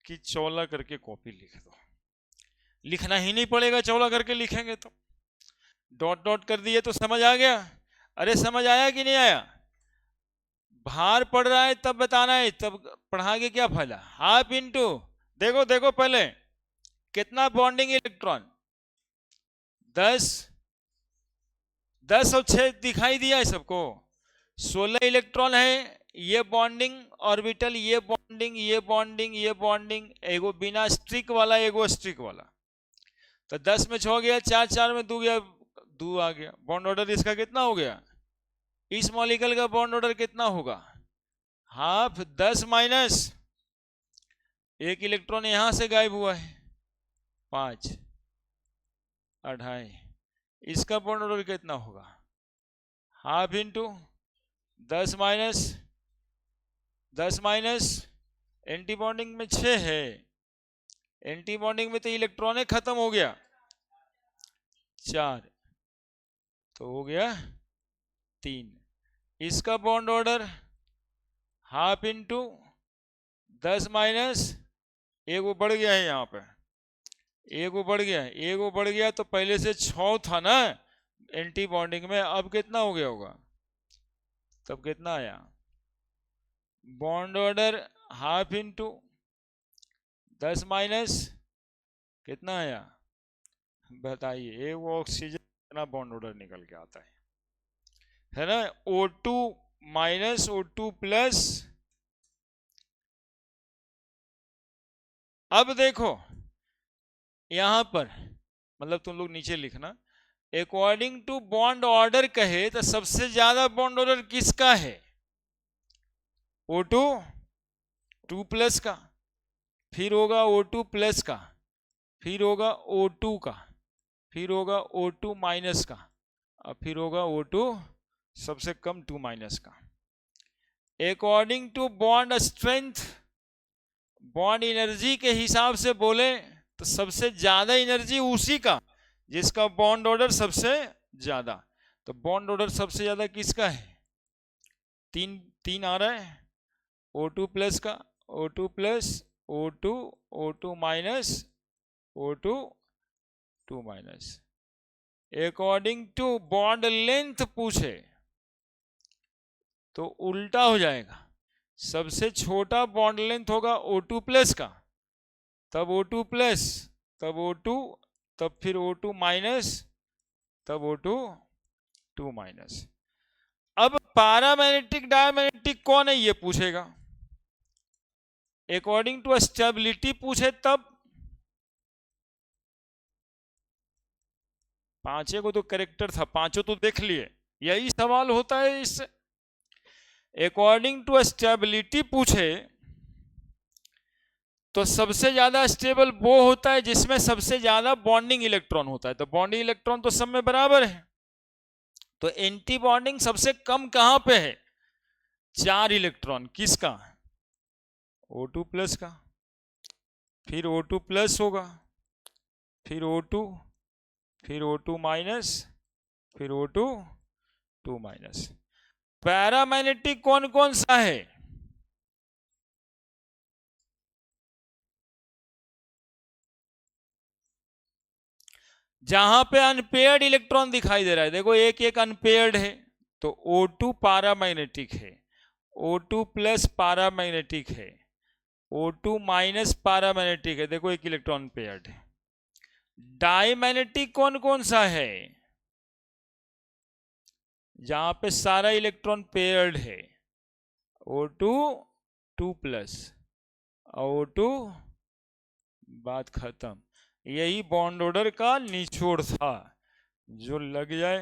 Speaker 1: कि चौला करके कॉपी लिख दो, लिखना ही नहीं पड़ेगा, चौला करके लिखेंगे तो। डॉट डॉट कर दिए तो समझ आ गया। अरे समझ आया कि नहीं आया, भार पड़ रहा है तब बताना है, तब पढ़ा के क्या फायदा। हाफ इंटू, देखो देखो पहले कितना बॉन्डिंग इलेक्ट्रॉन, 10 10 और 6 दिखाई दिया है सबको, 16 इलेक्ट्रॉन है, ये बॉन्डिंग ऑर्बिटल, ये बॉन्डिंग, ये बॉन्डिंग, ये बॉन्डिंग, एगो बिना स्ट्रिक वाला, एगो स्ट्रिक वाला, तो 10 में 6 गया, 4 4 में 2 गया, 2 आ गया। बॉन्ड ऑर्डर इसका कितना हो गया, इस मॉलिक्यूल का बॉन्ड ऑर्डर कितना होगा, हाफ, 10 माइनस एक इलेक्ट्रॉन यहां से गायब हुआ है, 5 2.5, इसका बॉन्ड ऑर्डर कितना होगा, half into 10 minus anti bonding में 6 है, एंटी बॉन्डिंग में तो इलेक्ट्रॉन खत्म हो गया, 4 तो हो गया 3, इसका bond order half into 10 minus, एक वो बढ़ गया है यहाँ पे, एक वो बढ़ गया, एक वो बढ़ गया, तो पहले से 6 था ना एंटी बॉन्डिंग में, अब कितना हो गया होगा, तब कितना आया, bond order half into 10 minus कितना आया, बताइए, एक वो ऑक्सीजन कितना बॉन्ड ऑर्डर निकल के आता है ना, O2 माइनस O2 प्लस। अब देखो यहां पर मतलब तुम लोग नीचे लिखना, अकॉर्डिंग टू बॉन्ड ऑर्डर कहे तो सबसे ज्यादा बॉन्ड ऑर्डर किसका है? O2 2+ का, फिर होगा O2 प्लस का, फिर होगा O2 का, फिर होगा O2- का, और फिर होगा O2 सबसे कम 2- का। According to bond strength, bond energy के हिसाब से बोले तो सबसे ज्यादा एनर्जी उसी का जिसका बॉन्ड ऑर्डर सबसे ज्यादा। तो बॉन्ड ऑर्डर सबसे ज्यादा किसका है? 3 आ रहा है, O2 प्लस का, O2 plus, O2, O2-, O2 2-। According to bond length पूछे तो उल्टा हो जाएगा, सबसे छोटा बॉन्ड लेंथ होगा O2 प्लस का, तब O2 प्लस, तब O2, तब फिर O2-, तब O2 2-। अब पैरामैग्नेटिक डायमैग्नेटिक कौन है ये पूछेगा। अकॉर्डिंग टू स्टेबिलिटी पूछे तब, पांचों को तो करेक्टर था, पांचों तो देख लिए, यही सवाल होता है इससे। अकॉर्डिंग टू स्टेबिलिटी पूछे तो सबसे ज्यादा स्टेबल वो होता है जिसमें सबसे ज्यादा बॉन्डिंग इलेक्ट्रॉन होता है। तो बॉन्डिंग इलेक्ट्रॉन तो सब में बराबर है, तो एंटी बॉन्डिंग सबसे कम कहां पे है? 4 इलेक्ट्रॉन, किसका? O2 प्लस का, फिर O2 प्लस होगा, फिर O2, फिर O2-, फिर O2 2-। पैरामैग्नेटिक कौन कौन सा है? जहां पे अनपेयर्ड इलेक्ट्रॉन दिखाई दे रहा है, देखो एक एक अनपेयर्ड है, तो O2 पैरामैग्नेटिक है, O2 प्लस पैरामैग्नेटिक है, O2- पैरामैग्नेटिक है, देखो एक इलेक्ट्रॉन पेयर्ड है। डाईमैग्नेटिक कौन कौन सा है? जहां पे सारा इलेक्ट्रॉन पेयर्ड है, O2 2+, O2, बात खत्म। यही बॉन्ड ऑर्डर का निचोड़ था, जो लग जाए